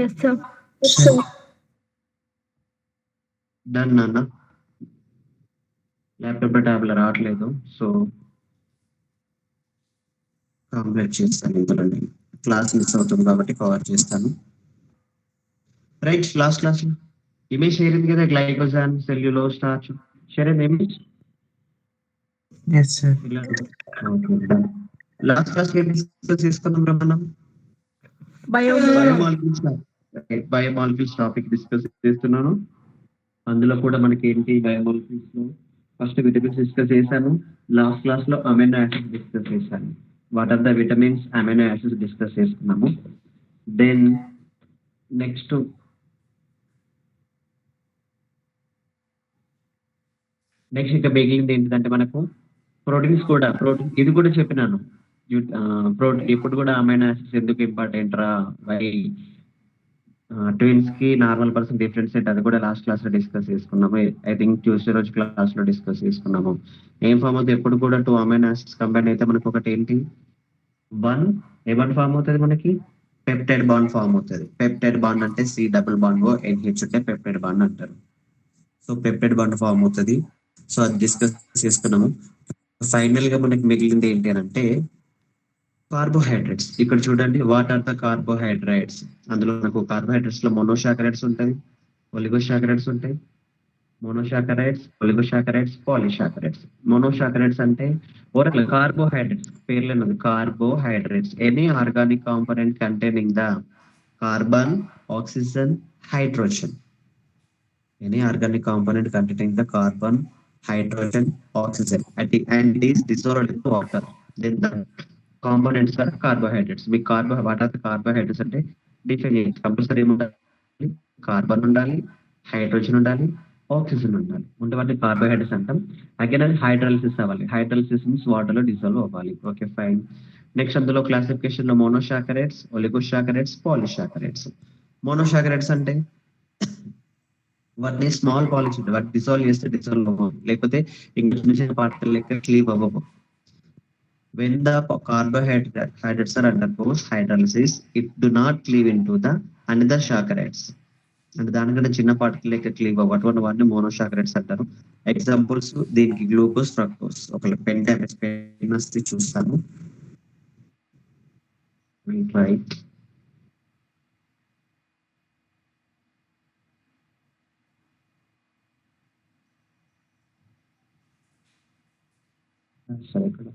Yes, sir. Done అన్న. Laptop ట్యాబ్లో రావట్లేదు, సో కంప్లీట్ చేస్తాను. ఇందులో క్లాస్ మిస్ అవుతుంది కాబట్టి కవర్ చేస్తాను. Right, last class image share అయింది కదా, గ్లైకోజాన్, సెల్యులోజ్, స్టార్చ్ షేర్ అయింది image. Yes, sir. Last class ఏం డిస్కస్ చేసుకున్నాం మనం? బయోమాలిక్యూల్స్ టాపిక్ డిస్కస్ చేస్తున్నాను. అందులో కూడా మనకి ఏంటి, బయోమాలిక్యూల్స్ లో ఫస్ట్ విటమిన్స్ డిస్కస్ చేశాను. లాస్ట్ క్లాస్ లో అమైనో యాసిడ్స్ డిస్కస్ చేశాను. What are the vitamins, amino acids discuss చేసుకున్నాము. దెన్ నెక్స్ట్ ఇక మిగిలింది ఏంటిదంటే మనకు ప్రోటీన్స్ కూడా. ఇది కూడా చెప్పినాను, ప్రోటీన్ ఇప్పుడు కూడా అమైనో యాసిడ్స్ ఎందుకు ఇంపార్టెంట్ రా, వై ట్విన్స్ కి నార్మల్ పర్సన్ డిఫరెన్స్ ఏంటి, అది కూడా లాస్ట్ క్లాస్ లో డిస్కస్ చేసుకున్నాము. ఐ థింక్ ట్యూస్డే రోజు క్లాస్ లో డిస్కస్ చేసుకున్నాము. ఏం ఫామ్ అవుతుంది, ఎప్పుడు కూడా 2 అమైనో యాసిడ్స్ కంబైన్ అయితే మనకు ఒకటి ఏంటి, ఏమని ఫామ్ అవుతుంది మనకి, పెప్టైడ్ బాండ్ ఫామ్ అవుతుంది. పెప్టైడ్ బాండ్ అంటే C double bond O NH ఉంటే పెప్టైడ్ బాండ్ అంటారు. సో పెప్టైడ్ బాండ్ ఫామ్ అవుతుంది. సో అది డిస్కస్ చేసుకున్నాము. ఫైనల్ గా మనకి మిగిలింది ఏంటి అని అంటే కార్బోహైడ్రేట్స్. ఇక్కడ చూడండి, వాట్ ఆర్ ద కార్బోహైడ్రేట్స్. అందులో మనకు కార్బోహైడ్రేట్స్ లో మోనోసాకరైడ్స్ ఉంటాయి, ఒలిగోసాకరైడ్స్ ఉంటాయి. Monosaccharides, oligosaccharides, polysaccharides. మోనోసాకరైడ్స్ అంటే ఓరల్ కార్బోహైడ్రేట్స్, పేర్లేనది carbohydrates. Any organic component containing the carbon, oxygen, hydrogen. Any organic component containing the carbon, hydrogen, oxygen, and it is dissolved in water. Then the components are carbohydrates. What are the carbohydrates అంటే define చేయండి. Compulsory ఏముండాలి, carbon ఉండాలి, hydrogen ఉండాలి, oxygen ఉండాలి. ఉంటే వాటిని carbohydrates అంటాం. Again అది హైడ్రాలిసిస్ అవ్వాలి. హైడ్రాలిసిస్ మీన్స్ వాటర్ లో డిజాల్వ్ అవ్వాలి. Okay fine. నెక్స్ట్ అందులో క్లాసిఫికేషన్ లో మోనోసాకరైడ్స్, ఒలిగోసాకరైడ్స్, పాలీసాకరైడ్స్. మోనోసాకరైడ్స్ అంటే వాటిని స్మాల్ పాలిక్స్ ఉంటాయి, వాటిని డిసాల్వ్ చేస్తే డిసాల్వ్ అవ్వవు, లేకపోతే ఇంకా చిన్న చిన్న పార్టికల్ లెక్క క్లీవ్ అవ్వవు. When the carbohydrates are undergoes hydrolysis, it do not cleave into the another saccharides. అంటే దానికంటే చిన్న పార్టికల్ లెక్క క్లీవ్ అవ్వ, అటువంటి వాటిని మోనోసాకరైడ్స్ అంటారు. ఎగ్జాంపుల్స్ దీనికి గ్లూకోజ్, ఫ్రక్టోజ్. ఒక పెన్ చూస్తాను. రైట్, సరే ఇక్కడ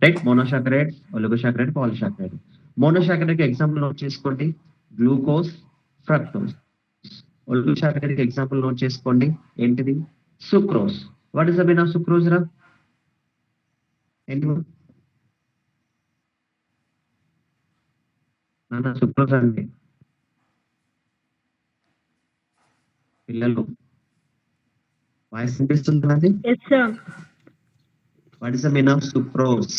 right. Monosaccharide, oligosaccharide, polysaccharide. Monosaccharide కి ఎగ్జాంపుల్ నోట్ చేసుకోండి, గ్లూకోజ్, ఫ్రక్టోజ్. ఒలిగోసాకరైడ్ కి ఎగ్జాంపుల్ నోట్ చేసుకోండి, ఏంటిది, sucrose. What is the mean of sucrose రా? ఏంటి నాన్న సుక్రోజ్ అండి పిల్లలు, వాయిస్ వినిపిస్తుంది నాది? Yes, sir. What is the mean of sucrose?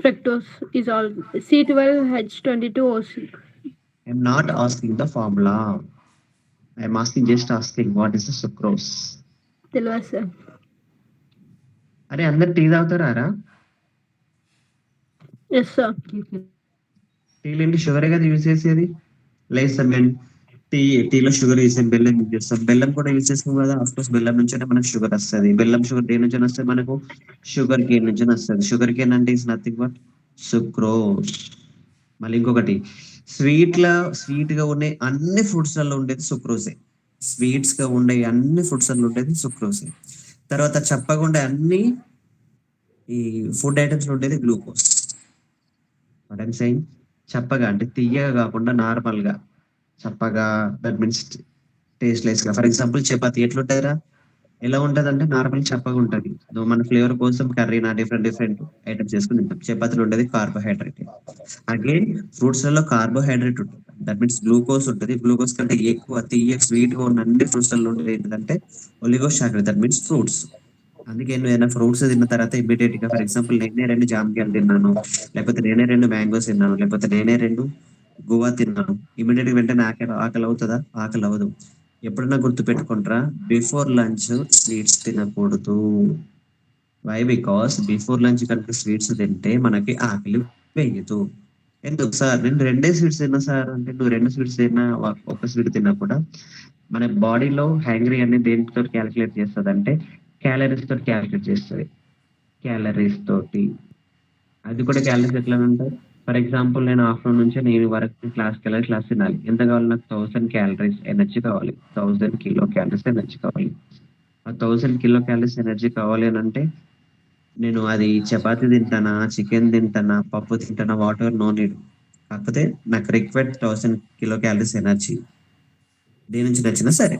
Fructose is all C12H22OC. I'm not asking the formula. I'm asking, just asking, what is the sucrose? తెలియదు sir. అరే అందరు టీ తాగుతారా? Yes sir. టీలో ఏంటి, షుగరే కదా యూజ్ చేసేది. లేదు సార్ మేము టీలో షుగర్ యూజ్ చేస్తాం, బెల్లం యూజ్ చేస్తాం. బెల్లం కూడా యూజ్ చేస్తాం కదా, అఫ్ కోర్స్ బెల్లం నుంచే మనకు షుగర్ వస్తుంది. బెల్లం షుగర్ దేని నుంచి వస్తుంది మనకు, షుగర్ కేన్ నుంచి వస్తుంది. షుగర్ కేన్ అంటే ఇస్ నథింగ్ బట్ సుక్రోజ్. మళ్ళీ ఇంకొకటి, స్వీట్ గా ఉండే అన్ని ఫ్రూట్స్ లలో ఉండేది సుక్రోజే. స్వీట్స్ గా ఉండే అన్ని ఫ్రూట్స్ లలో ఉండేది సుక్రోజే. తర్వాత చప్పగా ఉండే అన్ని ఈ ఫుడ్ ఐటమ్స్ లో ఉండేది గ్లూకోజ్. వాట్ ఐమ్ సెయింగ్, చప్పగా అంటే తీయగా కాకుండా నార్మల్ గా చప్పగా, దట్ మీన్స్ టేస్ట్ లెస్ గా. ఫర్ ఎగ్జాంపుల్ చపాతి ఎట్లుంటాయిరా, ఎలా ఉంటదంటే నార్మల్ చప్పగా ఉంటది. మన ఫ్లేవర్ కోసం కర్రీనా డిఫరెంట్ ఐటమ్స్ చేసుకొని తింటాం. చపాతీలో ఉండేది కార్బోహైడ్రేట్. అగైన్ ఫ్రూట్స్‌లలో కార్బోహైడ్రేట్ ఉంటది. దట్ మీన్స్ గ్లూకోజ్ ఉంటది. గ్లూకోజ్ కంటే ఎక్కువ తియ్యగా స్వీట్‌గా ఉన్న అన్ని ఫ్రూట్స్‌లలో ఉండేది ఏంటిదంటే ఒలిగోసాకరైడ్ దట్ మీన్స్ ఫ్రూట్స్. అందుకే నువ్వు ఏదైనా ఫ్రూట్స్ తిన్న తర్వాత ఇమ్మీడియేట్‌గా ఫర్ ఎగ్జాంపుల్ నేనే 2 జామకాయలు తిన్నాను. లేకపోతే నేనే 2 మ్యాంగోస్ తిన్నాను. లేకపోతే నేనే 2 గువా తిన్నాను. ఇమ్మీడియేట్‌గా వెంటనే ఆకలవుతదా? ఆకలవ్వదు. ఎప్పుడన్నా గుర్తుపెట్టుకుంట్రా బిఫోర్ లంచ్ స్వీట్స్ తినకూడదు. వై? బికాస్ బిఫోర్ లంచ్ కనుక స్వీట్స్ తింటే మనకి ఆకలి వేయదు. ఎందుకు సార్? నేను 2 స్వీట్స్ తిన్నా సార్ అంటే నువ్వు 2 స్వీట్స్ తిన్నా ఒక స్వీట్ తిన్నా కూడా మన బాడీలో హ్యాంగ్రీ అనేది దేనితో క్యాలిక్యులేట్ చేస్తదంటే క్యాలరీస్ తోటి క్యాలిక్యులేట్ చేస్తది. క్యాలరీస్ తోటి. అది కూడా క్యాలరీస్ ఎట్లా ఉంటాయి? ఫర్ ఎగ్జాంపుల్ నేను ఆఫ్టర్‌నూన్ నుంచి నేను వరకు క్లాస్‌కెళ్ళాలి, క్లాస్ తినాలి. ఎంత కావాలి నాకు 1000 క్యాలరీస్ ఎనర్జీ కావాలి. 1000 కిలో క్యాలరీస్ ఎనర్జీ కావాలి. ఆ 1000 కిలో క్యాలరీస్ ఎనర్జీ కావాలి అనంటే నేను అది చపాతీ తింటానా, చికెన్ తింటానా, పప్పు తింటానా వాటెవర్ నో నీడ్. కాకపోతే నాకు రిక్వైర్డ్ 1000 కిలో క్యాలరీస్ ఎనర్జీ. దేని నుంచి నచ్చినా సరే.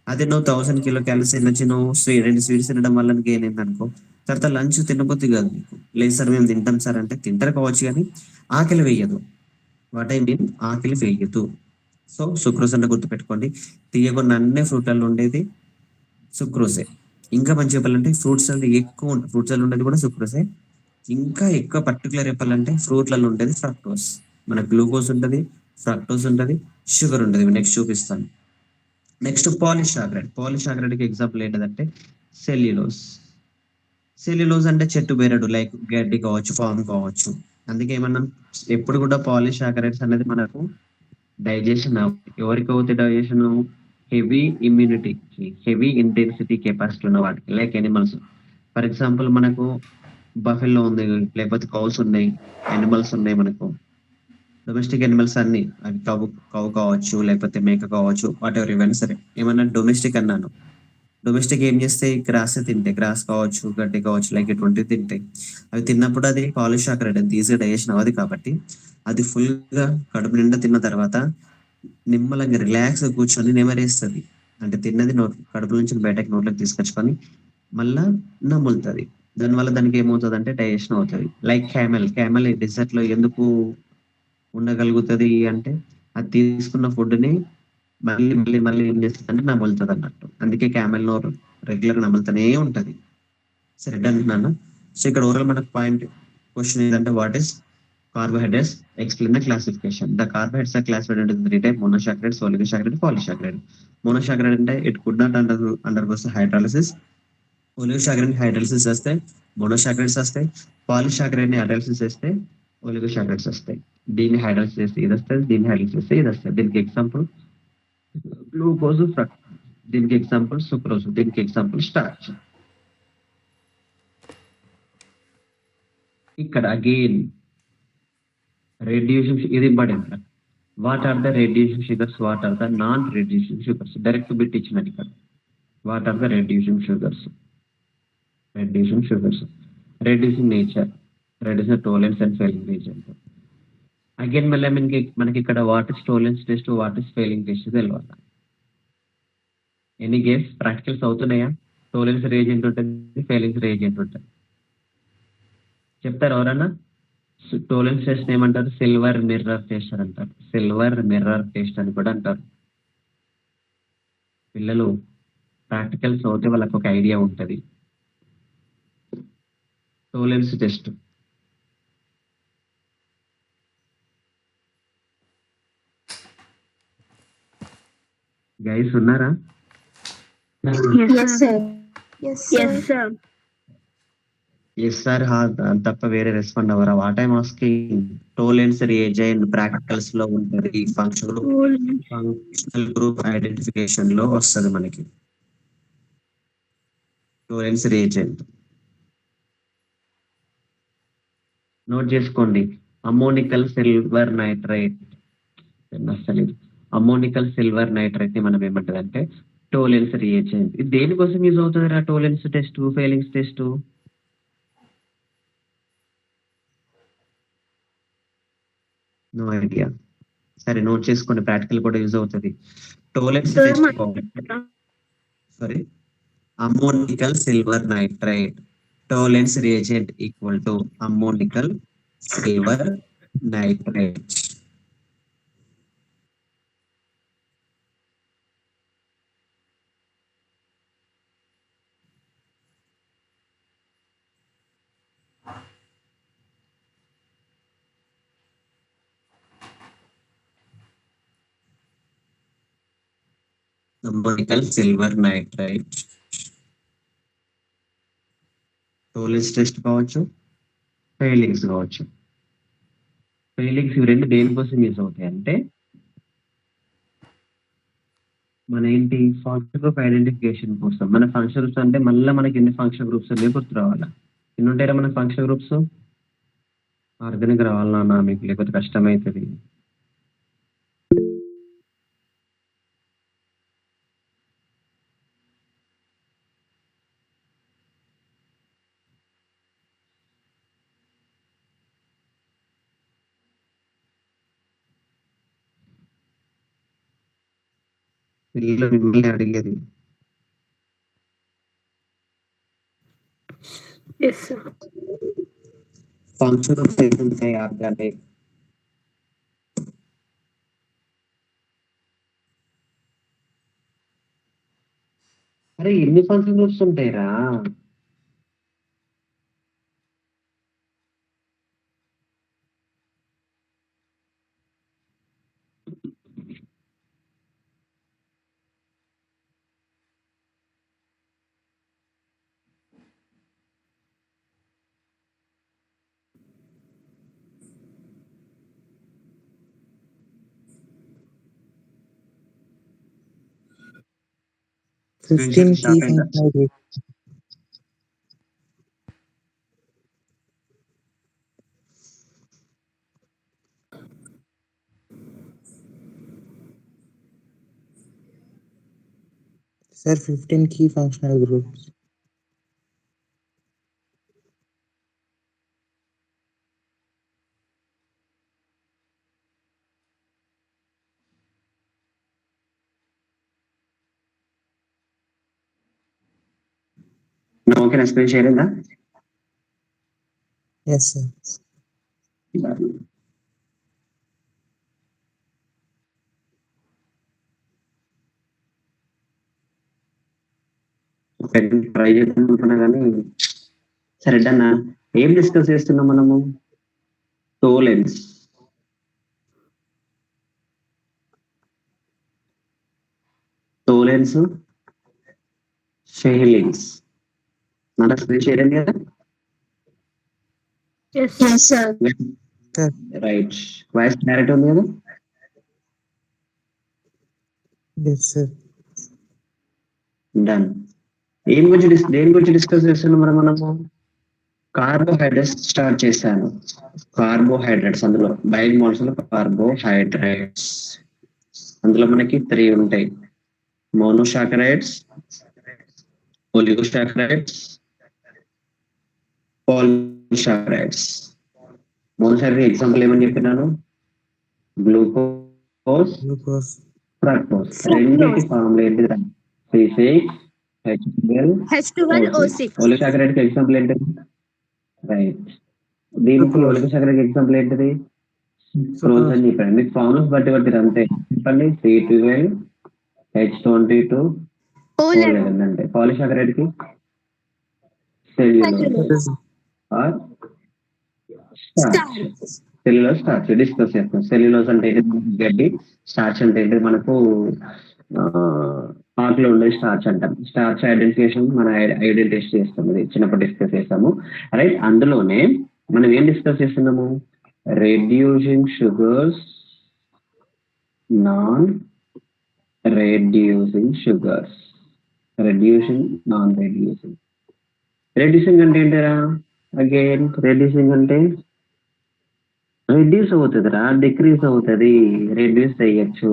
అదే నువ్వు 1000 కిలో క్యాలరీస్ ఎనర్జీ నువ్వు 2 స్వీట్స్ తినడం వల్ల గెయిన్ అయిందనుకో, తర్వాత లంచ్ తినబుద్ధి కాదు నీకు. లేదు సార్ మేము తింటాం సార్ అంటే తింటారు కావచ్చు కానీ ఆకలి వేయదు. వాట్ ఐ మీన్ ఆకలి వేయదు. సో సుక్రోజ్ అంటే గుర్తుపెట్టుకోండి. తీయగున్న అన్ని ఫ్రూట్‌లలో ఉండేది సుక్రోజే. ఇంకా మంచిగా చెప్పాలంటే ఫ్రూట్స్‌లలో ఎక్కువ ఫ్రూట్స్‌లలో ఉండేది కూడా సుక్రోజే. ఇంకా ఎక్కువ పర్టిక్యులర్ చెప్పాలంటే ఫ్రూట్‌లలో ఉండేది ఫ్రక్టోస్. మనకు గ్లూకోజ్ ఉంటది, ఫ్రక్టోస్ ఉంటది, షుగర్ ఉంటది. నెక్స్ట్ చూపిస్తాను. Next polysaccharide. పాలిసాకరైడ్‌కి ఎగ్జాంపుల్ ఏంటిదంటే సెల్యులోజ్. సెల్యులోజ్ అంటే చెట్టు బెరడు లైక్ గడ్డి కావచ్చు, ఫామ్ కావచ్చు. అందుకే ఏమన్నాం ఎప్పుడు కూడా పాలిసాకరైడ్స్ అనేది మనకు డైజెషన్ ఎవరికి అవుతాయి డైజెషన్? హెవీ ఇమ్యూనిటీకి, హెవీ ఇంటెన్సిటీ కెపాసిటీ ఉన్న వాటికి లైక్ ఎనిమల్స్. ఫర్ ఎగ్జాంపుల్ మనకు బఫెల్లో ఉంది, లేకపోతే కౌస్ ఉన్నాయి, యానిమల్స్ ఉన్నాయి మనకు. డొమెస్టిక్ యానిమల్స్ అన్ని అవి కౌ కావచ్చు, లేకపోతే మేక కావచ్చు, వాటెవర్ ఏవైనా సరే. ఏమన్నా డొమెస్టిక్ అన్నాను. డొమెస్టిక్ ఏం చేస్తాయి? గ్రాస్ తింటాయి. గ్రాస్ కావచ్చు, గడ్డి కావచ్చు లైక్ ఇటువంటివి తింటాయి. అవి తిన్నప్పుడు అది పాలిసాకరైడ్ అది ఈజీగా డైజెషన్ అవ్వదు కాబట్టి అది ఫుల్‌గా కడుపు నిండా తిన్న తర్వాత నిమ్మలంగా రిలాక్స్‌గా కూర్చొని నెమరేస్తది. అంటే తిన్నది కడుపులో నుంచి బయటకి నోట్లోకి తీసుకొచ్చుకొని మళ్ళా నములుతది. దానివల్ల దానికి ఏమవుతదంటే డైజెషన్ అవుతది. Like camel. క్యామెల్ డెజర్ట్‌లో ఎందుకు ఉండగలుగుతది అంటే అది తీసుకున్న ఫుడ్‌ని మళ్ళీ ఏం చేస్తదంటే నములుతదన్నట్టు. అందుకే క్యామెల్ నోరు రెగ్యులర్‌గా నములుతూనే ఉంటది. సరే డన్ నాన్న. సో ఇక్కడ ఓవరాల్ మనకు పాయింట్ క్వెషన్ ఏంటంటే what is carbohydrates? Explain the classification. The carbohydrates are classified into 3 type monosaccharides, oligosaccharide, polysaccharide. Monosaccharide అంటే it could not undergoes hydrolysis. Oligosaccharide hydrolysis చేస్తే మోనోసాకరైడ్స్ వస్తాయి. పాలిసాకరైడ్‌ని హైడ్రాలిసిస్ చేస్తే ఒలిగోసాకరైడ్స్ వస్తాయి. దీన్ని హైడ్రాలిసిస్ చేస్తే ఇది వస్తది. దీన్ని హైడ్రాలిసిస్ చేస్తే ఇది వస్తది. దీనికి ఎగ్జాంపుల్ గ్లూకోజ్, ఫ్రక్టోజ్. దీనికి ఎగ్జాంపుల్ సుక్రోజ్. దీనికి ఎగ్జాంపుల్ స్టార్చ్. ఇక్కడ అగైన్ రెడ్యూసింగ్ ఇది important. What are the reducing sugars? What are the non reducing sugars? Direct bit ఇచ్చినట్టు ఇక్కడ. What are the reducing sugars? Reducing sugars. Reducing nature, reducing Tollens and Fehling agent. Again మళ్ళీ మనకి ఇక్కడ what is Tollens test, what is Fehling test తెలియాలి. Any guess practicals అవుతున్నాయా? Tollens reagent ఉంటుంది, Fehling reagent ఉంటుంది. చెప్తారు ఎవరన్నా? టోలరెన్స్ టెస్ట్ ఏమంటారు? సిల్వర్ మిర్రర్ టెస్ట్ అని అంటారు. సిల్వర్ మిర్రర్ టెస్ట్ అని కూడా అంటారు. పిల్లలు ప్రాక్టికల్స్ అవుతే వాళ్ళకి ఒక ఐడియా ఉంటుంది. టోలరెన్స్ టెస్ట్ గైస్ ఉన్నారా? Yes, sir. Yes, Yes, sir. sir. Yes sir తప్ప వేరే రెస్పాండ్ అవ్వరా? What I'm asking tolerance reagent practicals లో ఉంటుంది. ఫంక్షనల్ గ్రూప్ ఐడెంటిఫికేషన్ లో వస్తుంది మనకి టోలరెన్స్ రియేజెంట్. నోట్ చేసుకోండి. అమ్మోనికల్ సిల్వర్ నైట్రైట్. అసలు అమ్మోనికల్ సిల్వర్ నైట్రైట్ ని మనం ఏమంటదంటే టోలరెన్స్ రియేజెంట్. ఇది దేనికోసం యూజ్ అవుతుంది రా? Tollens test, Fehling's test. No idea. సరే నోట్ చేసుకోండి, ప్రాక్టికల్ కూడా యూజ్ అవుతుంది. Tollens Sir, test my- sorry ammonical silver nitrate. Tollens reagent equal to ammonical silver nitrate. Ammonical silver nitrate. టోలెన్స్ test కావచ్చు, failings కావచ్చు. ఫెయిలింగ్స్ ఇవి రెండు దేనికోసం యూజ్ అవుతాయి అంటే మన ఏంటి ఫంక్షన్ గ్రూప్ ఐడెంటిఫికేషన్ కోసం. మన ఫంక్షన్ గ్రూప్స్ అంటే మళ్ళీ మనకి ఎన్ని ఫంక్షన్ గ్రూప్స్ అనేవి గుర్తు రావాలా. ఎన్ని ఉంటాయరా మన ఫంక్షన్ గ్రూప్స్? ఆర్గానిక్ రావాలన్నా మీకు, లేకపోతే కష్టమవుతుంది. పిల్లలు మిమ్మల్ని అడిగేది Yes, sir. ఫంక్షన్ గ్రూప్స్ ఎన్ని ఉంటాయి ఆర్గానిక్? అరే ఎన్ని ఫంక్షన్ గ్రూప్స్ ఉంటాయిరా? Fifteen key Stop అయిందా? functional groups. Sir, 15 key functional groups. Okay, explain చేయలేదా? Yes, sir. ట్రై చేద్దాం అనుకున్నా కానీ సరే డన్. ఏం డిస్కస్ చేస్తున్నాం మనము? టోలెన్స్. టోలెన్స్, ఫెయిలింగ్స్. మన ఎక్స్ప్లెయిన్ చేయలేదు కదా? Yes, sir. Sir, right. Voice clarity ఉంది కదా? yes, sir. డన్. దేని గురించి డిస్కస్ చేస్తున్నాం మనము? కార్బోహైడ్రేట్స్ స్టార్ట్ చేశాను. కార్బోహైడ్రేట్స్, అందులో బైక్ మోల్స్ లో కార్బోహైడ్రేట్స్ అందులో మనకి 3 ఉంటాయి: monosaccharides, oligosaccharides, polysaccharides. Monosaccharide example ఏమని చెప్పినాను? Glucose, Glucose. ఫ్రక్టోజ్. రెండింటి ఫార్ములా ఏంటిది? H12O6. ఒలిగోసాకరైడ్ కి ఎగ్జాంపుల్ ఏంటిది? రైట్. దీనికి Sucrose. ఒలిగోసాకరైడ్ ఎగ్జాంపుల్ ఏంటిది? క్రోజ్ అని చెప్పాను. మీకు ఫార్ములాస్ బట్టి అంతే చెప్పండి. C12, H22, O11 అంటే. పాలిసాకరైడ్ కి cellulose or starch. Cellulose, starch discuss చేస్తాం. సెల్యులోజ్ అంటే గడ్డి, స్టార్చ్ అంటే మనకు ఆకులో ఉండే స్టార్చ్ అంటాం. స్టార్చ్ ఐడెంటిఫికేషన్ మన ఐడెంటిఫై టెస్ట్ చేస్తాం. అది చిన్నప్పుడు డిస్కస్ చేస్తాము. రైట్. అందులోనే మనం ఏం డిస్కస్ చేస్తున్నాము? Reducing sugars, non reducing sugars. Reducing, non reducing. Reducing అంటే ఏంటరా? అగైన్ రెడ్యూసింగ్ అంటే రెడ్యూస్ అవుతుందిరా, డిక్రీజ్ అవుతుంది. రెడ్యూస్ చేయొచ్చు.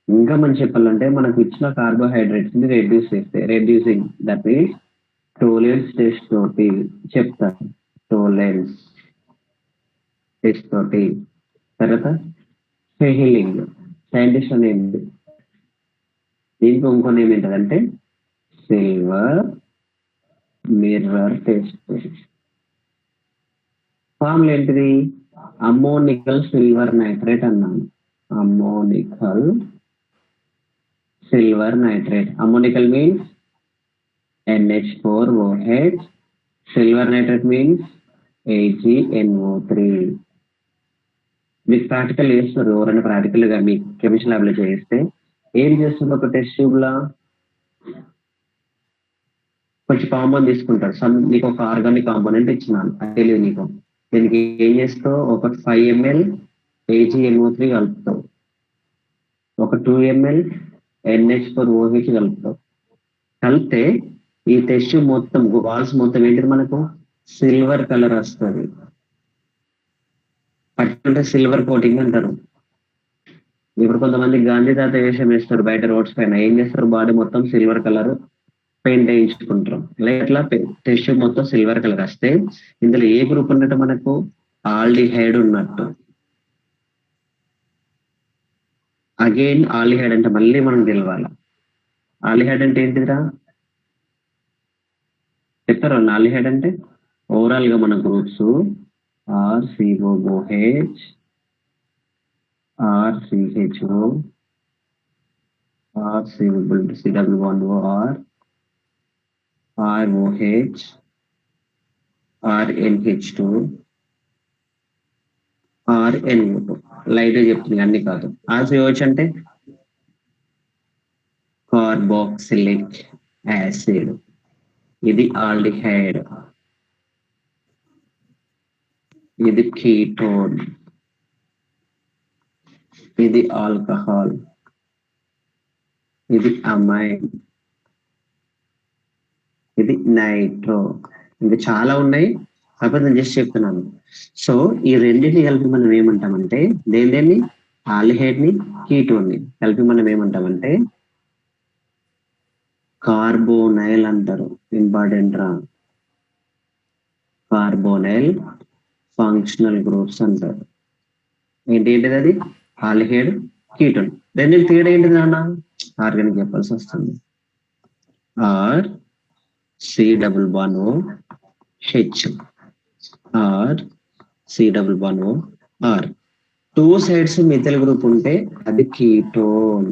ఇంకా మనం చెప్పాలంటే మనకు ఇచ్చిన కార్బోహైడ్రేట్స్ ని రెడ్యూస్ చేస్తే రెడ్యూసింగ్. దట్ మీన్స్ టోలెన్స్ టెస్ట్ తోటి చెప్తాను. టోలెన్స్ టెస్ట్ తోటి. తర్వాత ఫెయిలింగ్. సైంటిస్ట్ అనేది దీనికి ఇంకొన్ని ఏమేంటంటే సిల్వర్ మిర్రర్ టెస్ట్. ఫార్ములా ఏంటిది? అమ్మోనికల్ సిల్వర్ నైట్రేట్ అన్నాను. Ammoniacal silver nitrate. Ammoniacal means NH4OH. Silver nitrate means AgNO3. మీకు ప్రాక్టికల్ చేస్తారు, ఎవరైనా ప్రాక్టికల్ గా మీ కెమిస్ట్రీ ల్యాబ్ లో చేస్తే ఏం చేస్తుంది? ఒక టెస్ట్ ట్యూబ్ లా కొంచెం కాంపౌండ్ తీసుకుంటారు. నీకు ఒక ఆర్గానిక్ కాంపోనెంట్ ఇచ్చినాను, అది తెలియదు నీకు. దీనికి ఏం చేస్తావు? ఒక 5 ml AgNO3 కలుపుతావు, ఒక 2 ml NH4OH కలుపుతావు. కలిపితే ఈ టెస్ట్ ట్యూబ్ మొత్తం వాల్స్ మొత్తం ఏంటిది? మనకు సిల్వర్ కలర్ వస్తుంది. పట్టుకుంటే సిల్వర్ కోటింగ్ అంటారు. ఇప్పుడు కొంతమంది గాంధీ తాత వేషం వేస్తారు బయట రోడ్స్ పైన. ఏం చేస్తారు? బాడీ మొత్తం సిల్వర్ కలర్ పెయింట్ వేయించుకుంటారు. ఇట్లా టెస్ట్ ట్యూబ్ మొత్తం సిల్వర్ కలర్ వస్తే ఇందులో ఏ గ్రూప్ ఉన్నట్టు? మనకు ఆల్డిహైడ్ ఉన్నట్టు. అగైన్ ఆల్డిహైడ్ అంటే మళ్ళీ మనం తెలవాలి. ఆల్డిహైడ్ అంటే ఏంటిదిరా చెప్తారు? ఆల్డిహైడ్ అంటే ఓవరాల్ గా మన groups RCOOH, RCHO, RCOR, ROH, RNH2, RNO2. Light చెప్తుంది, అన్ని కాదు. RCOH అంటే కార్బాక్సిలిక్ యాసిడ్. ఇది ఆల్డిహైడ్, ఇది కీటోన్, ఇది ఆల్కహాల్, ఇది అమైన్, ఇది నైట్రో. ఇది చాలా ఉన్నాయి, కాకపోతే నేను జస్ట్ చెప్తున్నాను. సో ఈ రెండింటిని కలిపి మనం ఏమంటామంటే, దేన్ని? ఆల్డిహైడ్ ని కీటోన్ ని కలిపి మనం ఏమంటామంటే కార్బోనైల్ అంటారు. ఇంపార్టెంట్ రా, కార్బోనైల్ ఫంక్షనల్ గ్రూప్స్ అంటారు. ఏంటిది? అది ఆల్డిహైడ్, కీటోన్. రెండింటి తేడా ఏంటిది నాన్న? ఆర్గానిక్ చెప్పాల్సి వస్తుంది. COOH, COOR. 2 sides methyl group ఉంటే అది ketone.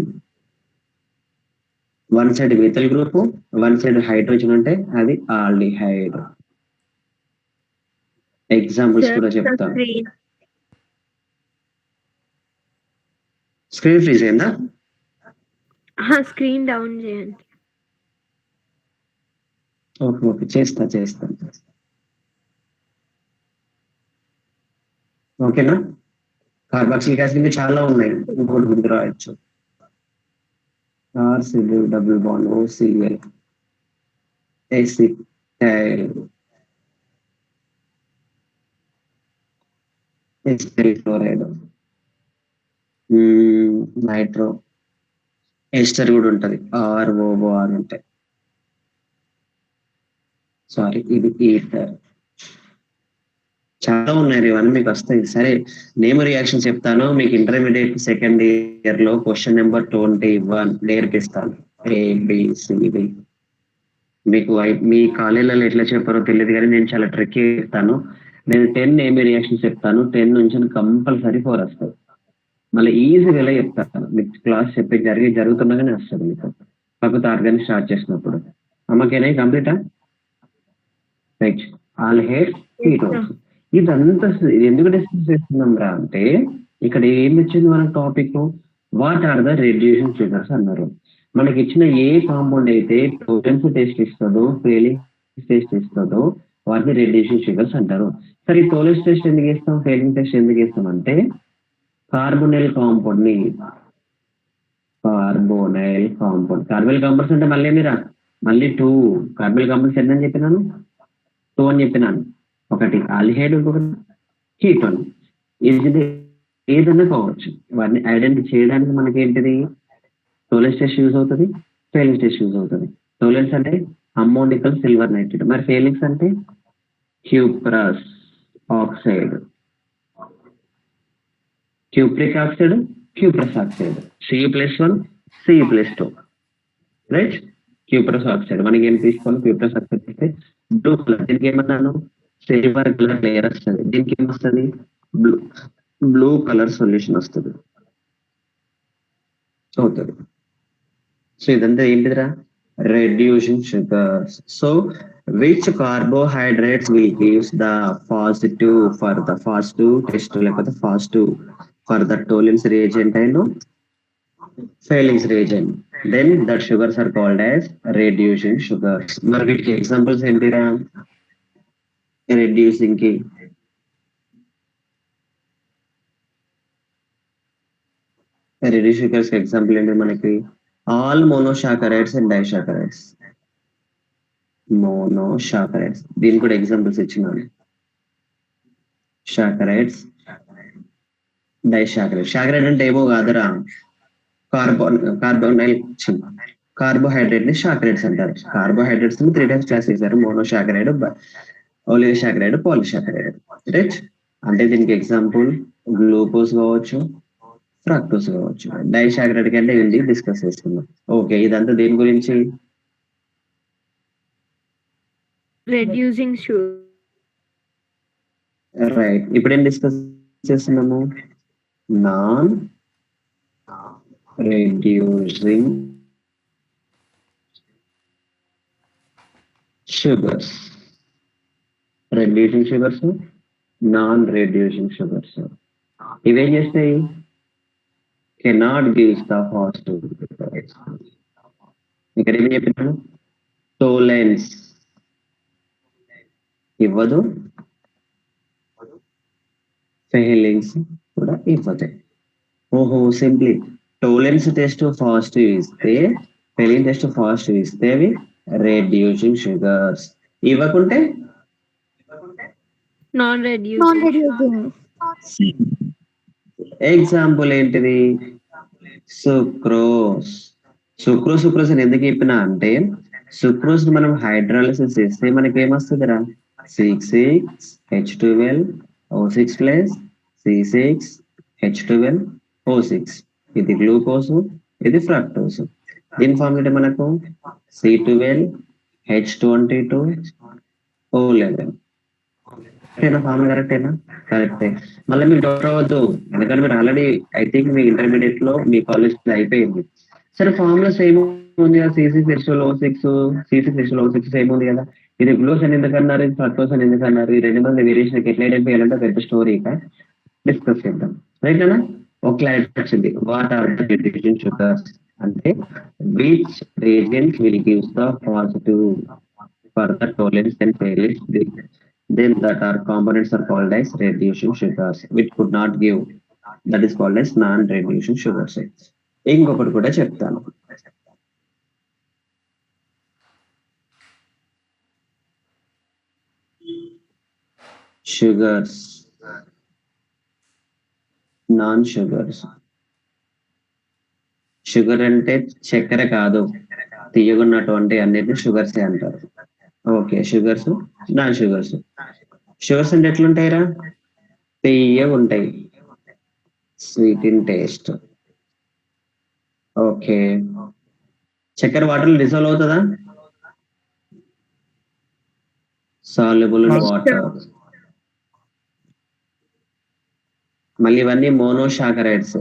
1 side methyl group, 1 side hydrogen ఉంటే అది ఆల్డిహైడ్. ఎగ్జాంపుల్స్ కూడా చెప్తాను. స్క్రీన్ ఫ్రీజ్ అయిందా? స్క్రీన్ డౌన్ చేయండి. ఓకే, చేస్తా. ఓకేనా? కార్బాక్సిలిక్ యాసిడ్ చాలా ఉన్నాయి, ఇంకోటి గుర్తు రాయొచ్చు. RCOOCl, acetyl, acetyl chloride, nitro, ester కూడా ఉంటది. ROOR ఉంటాయి. సారీ, ఇది ఈథర్. చాలా ఉన్నాయి, ఇవన్నీ మీకు వస్తాయి. సరే, నేమ్ రియాక్షన్ చెప్తాను మీకు. ఇంటర్మీడియట్ సెకండ్ ఇయర్ లో క్వశ్చన్ నెంబర్ 21 నేర్పిస్తాను. ABCD. మీకు మీ కాలేజీలలో ఎట్లా చెప్పారో తెలియదు, కానీ నేను చాలా ట్రిక్ చేస్తాను. నేను 10 నేమ్ రియాక్షన్ చెప్తాను, 10 నుంచి కంపల్సరీ 4 వస్తాయి. మళ్ళీ ఈజీగా ఎలా చెప్తాను, మీకు క్లాస్ జరుగుతుండగానే వస్తుంది మీకు, కాకపోతే ఆర్గానిక్ స్టార్ట్ చేసినప్పుడు. అమ్మకేనా కంప్లీటా? రైట్. Aldehyde, ketones. ఇదంతా ఎందుకు డిస్కస్ చేస్తున్నాం రా అంటే, ఇక్కడ ఏం వచ్చింది మన topic? What are the reducing sugars అన్నారు. మనకి ఇచ్చిన ఏ కాంపౌండ్ అయితే టోలెన్స్ టెస్ట్ ఇస్తుందో, ఫెయిలింగ్ టెస్ట్ ఇస్తుందో వాటిని రెడ్యూసింగ్ షుగర్స్ అంటారు. సరే, ఈ టోలెన్స్ టెస్ట్ ఎందుకు ఇస్తాం, ఫెయిలింగ్ టెస్ట్ ఎందుకు ఇస్తాం అంటే, కార్బోనైల్ కాంపౌండ్ ని, కార్బోనైల్ కాంపౌండ్స్ అంటే మళ్ళీ 2 కార్బోనైల్ కాంపౌండ్స్ ఎన్ని అని చెప్పినాను? 2 అని చెప్పినాను. ఒకటి ఆల్డిహైడ్, ఇంకొకటి కీటోన్. ఇది ఏదైనా కావచ్చు. వాటిని ఐడెంటిఫై చేయడానికి మనకి ఏంటిది? టోలెన్స్ టెస్ట్ యూజ్ అవుతుంది, ఫెయిలింగ్ టెస్ట్ యూజ్ అవుతుంది. టోలెన్స్ అంటే అమ్మోనికల్ సిల్వర్ నైట్రేట్, మరి ఫెయిలింగ్స్ అంటే cuprous oxide, cupric oxide, cuprous oxide, Cu+1, Cu+2. Right. Cuprous oxide. మనకి ఏం తీసుకోవాలి? క్యూప్రస్ ఆక్సైడ్ తీస్తే బ్లూ కలర్. దీనికి ఏమన్నాను? సిల్వర్ కలర్ లేయర్ వస్తుంది. దీనికి ఏమొస్తుంది? బ్లూ కలర్ సొల్యూషన్ వస్తుంది. అవుతుంది. సో ఇదంతా ఏంటిదిరా? Reducing sugars. So which carbohydrates will gives the positive for the positive test లేకపోతే positive for the Tollens reagent and Fehling's reagent, then that sugars are called as reducing sugars. మరి వీటికి examples ఏంటిరా? Reducing కి reduce sugars example ఏంటి మనకి? All monosaccharides and disaccharides. Monosaccharides దీనికి కూడా examples ఇచ్చినాను. సాకరైడ్స్, డైసాకరైడ్. సాకరైడ్ అంటే ఏమో కాదురా, కార్బోహైడ్రేట్ ని సాకరైడ్స్ అంటారు. కార్బోహైడ్రేట్స్ ని 3 టైప్స్ క్లాస్ చేశారు: మోనోసాకరైడ్, ఒలిగోసాకరైడ్, పాలిసాకరైడ్. రైట్? అంటే దీనికి ఎగ్జాంపుల్ గ్లూకోజ్ కావచ్చు, ఫ్రక్టోస్ కావచ్చు. డైసాకరైడ్ కంటే ఇది డిస్కస్ చేసుకుందాం. ఓకే, ఇదంతా దేని గురించి? reducing sugar. రైట్. ఇప్పుడు ఏం డిస్కస్ చేస్తున్నాము? Non reducing sugars. Reducing sugars, non reducing sugars. ఇవేం చేస్తాయి? Cannot gives the positive. ఇక్కడ ఏమి చెప్పినాను? టోలెన్స్ ఇవ్వదు, ఫెయిలింగ్స్ కూడా ఇవ్వదు. ఓహో, సింప్లీ టోలెన్స్ టెస్ట్ పాజిటివ్ ఇస్తే, ఫెయిలింగ్ టెస్ట్ పాజిటివ్ ఇస్తే అవి రెడ్యూసింగ్ షుగర్స్. ఇవ్వకుంటే Non-reducing. ఎగ్జాంపుల్ ఏంటిది? సుక్రోస్. సుక్రోస్ అని ఎందుకు చెప్పినా అంటే, సుక్రోస్ మనం హైడ్రాలిసిస్ చేస్తే మనకి ఏమొస్తుందిరా? C6H12O6 plus C6H12O6. ఇది గ్లూకోజ్, ఇది ఫ్రక్టోస్. దీని ఫార్ములా మనకు C12H22O11. ఫార్ములా కరెక్టేనా? కరెక్టే. మళ్ళీ మీరు డౌట్ అవ్వద్దు, ఎందుకంటే మీరు already I think me intermediate లో మీ కాలేజ్ అయిపోయింది. సరే, ఫార్ములా సేమ్ ఉంది కదా, C6H12O6, C6H12O6 సేమ్ ఉంది కదా. ఇది గ్లూకోజ్ అని ఎందుకన్నారు, ఇది ఫ్రక్టోస్ అని ఎందుకన్నారు? ఈ రెండు మంది వేరియేషన్ ఎట్లా ఐడెంటిఫై చేయాలంటే పెద్ద స్టోరీ డిస్కస్ చేద్దాం. రైట్నా? ఒక క్లారిటీ వచ్చింది. What are the reducing sugars అంటే, which reagent will gives the positive for the Tollens and Fehling's, then that our components are called as reducing sugars, which could not give, that is called as non-reducing sugars. ఇంకొకటి కూడా చెప్తాను. Sugars, non sugars. Sugar అంటే చక్కెర కాదు, తీయగున్నటువంటి అన్నిటిని షుగర్సే అంటారు. Okay, sugars, non sugars. Sugars అంటే ఎట్లుంటాయిరా? తీయగా ఉంటాయి, స్వీట్ ఇన్ టేస్ట్. ఓకే, చక్కెర వాటర్ డిజాల్వ్ అవుతుందా? Soluble in water. మళ్ళీ ఇవన్నీ monosaccharides.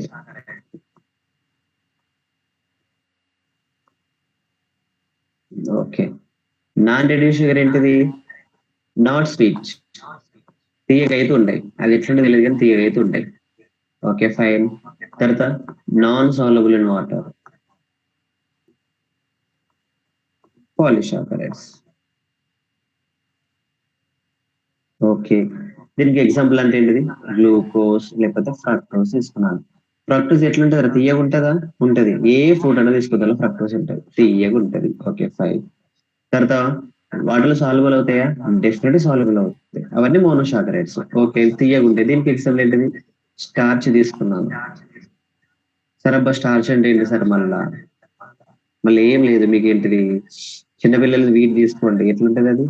Okay, non reduce sugar ఏంటిది? నాట్ స్వీట్, తీయగైతే ఉంటాయి. అది ఎట్లుంటే తెలియదు కానీ తీయగైతే ఉంటాయి. Okay, fine. తర్వాత non soluble in water, polysaccharides. Okay, దీనికి ఎగ్జాంపుల్ అంటే ఏంటిది? గ్లూకోజ్ లేకపోతే ఫ్రక్టోస్ తీసుకున్నాను. ఫ్రక్టోస్ ఎట్లుంటుంది? తీయగా ఉంటుందా? ఉంటది. ఏ ఫుడ్ అనేది తీసుకుందా ఫ్రక్టోస్ ఉంటుంది, తీయగా ఉంటది. Okay, fine. తర్వాత వాటిలో సాల్యుబుల్ అవుతాయా? డెఫినెట్లీ సాల్యుబుల్ అవుతాయి. అవన్నీ మోనోసాకరైడ్స్. ఓకే, తీయగా ఉంటాయి. దీనికి ఎగ్జాంపుల్ ఏంటిది? స్టార్చ్ తీసుకున్నాను. సరే అబ్బా, స్టార్చ్ అంటే ఏంటి సార్? మళ్ళీ ఏం లేదు, మీకు ఏంటిది? చిన్నపిల్లలు వీట్ తీసుకోండి, ఎట్లుంటది అది?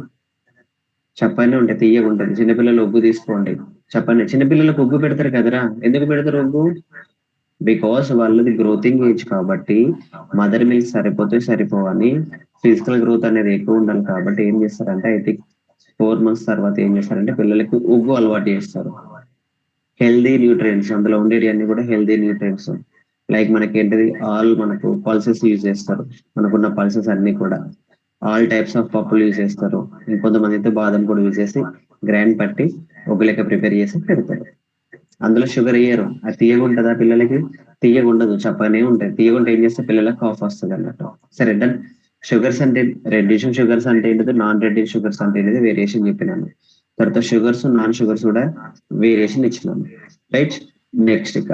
చప్పనే ఉంటాయి, తీయగా ఉంటుంది. చిన్నపిల్లలు ఉగ్గు తీసుకోండి, చెప్పండి. చిన్నపిల్లలకు ఉగ్గు పెడతారు కదరా, ఎందుకు పెడతారు ఉగ్గు? బికాస్ వాళ్ళది గ్రోతింగ్ ఏజ్ కాబట్టి మదర్ మిల్క్ సరిపోవని ఫిజికల్ గ్రోత్ అనేది ఎక్కువ ఉండాలి కాబట్టి ఏం చేస్తారంటే ఐ థింక్ 4 months తర్వాత ఏం చేస్తారంటే పిల్లలకి ఉగ్గు అలవాటు చేస్తారు. హెల్దీ న్యూట్రియంట్స్ అందులో ఉండేవి అన్ని కూడా హెల్దీ న్యూట్రియంట్స్. లైక్ మనకి ఏంటిది మనకు పల్సెస్ యూజ్ చేస్తారు. మనకున్న పల్సెస్ అన్ని కూడా ఆల్ టైప్స్ ఆఫ్ పప్పులు యూజ్ చేస్తారు. ఇంకొంతమంది అయితే బాదం కూడా యూజ్ చేసి గ్రైండ్ పట్టి ఉగ్గు లెక్క ప్రిపేర్ చేసి పెడతారు. అందులో షుగర్ వేయరు. అది తీయగా ఉంటుందా పిల్లలకి? తీయగా ఉండదు, చప్పగానే ఉంటుంది. తీయగా ఉంటే ఏం చేస్తే పిల్లలకు కాఫ్ వస్తుంది అన్నట్టు. సరే డన్. షుగర్స్ అంటే రెడ్యూషన్ షుగర్స్ అంటే ఏంటిది, నాన్ రెడ్యూస్ షుగర్స్ అంటే ఏంటిది వేరియేషన్ చెప్పినాను. తర్వాత షుగర్స్ నాన్ షుగర్స్ కూడా వేరియేషన్ ఇచ్చినాను. రైట్. నెక్స్ట్ ఇక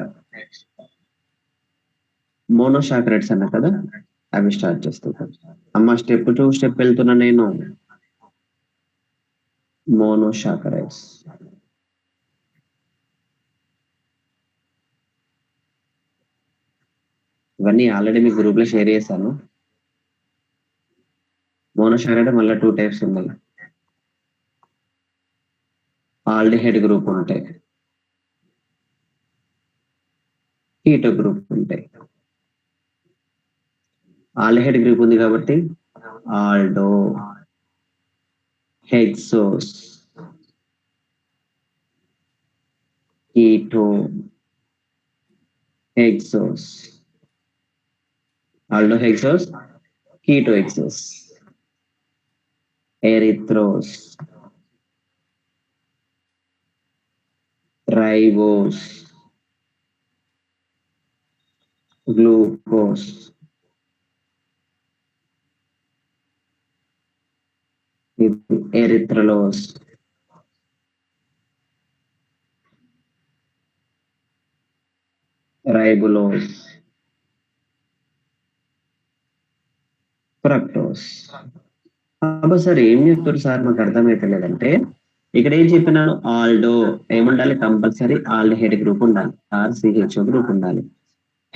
మోనోసాకరైడ్స్ అన్న కదా, అవి స్టార్ట్ చేస్తాను. అమ్మ స్టెప్ 2 స్టెప్ వెళ్తున్నా నేను. మోనోసాకరైడ్స్ ఇవన్నీ ఆల్రెడీ మీ గ్రూప్ లో షేర్ చేశాను. మోనోసాకరైడ్ మళ్ళీ 2 టైప్స్ ఉన్నాయి. ఆల్డిహైడ్ గ్రూప్ ఉంటాయి, కీటో గ్రూప్ ఉంటాయి. ఆల్డిహైడ్ గ్రూప్ ఉంది కాబట్టి aldo, hexose, keto, hexose, aldo hexose, keto hexose, erythrose, ribose, glucose, erythrulose, ribulose, fructose. అబ్బా సార్ ఏం చెప్తారు సార్, మాకు అర్థమైతలేదంటే ఇక్కడ ఏం చెప్పినాను, ఆల్డో ఏముండాలి, కంపల్సరీ ఆల్డిహైడ్ గ్రూప్ ఉండాలి, ఆర్సిహెచ్ఓ గ్రూప్ ఉండాలి.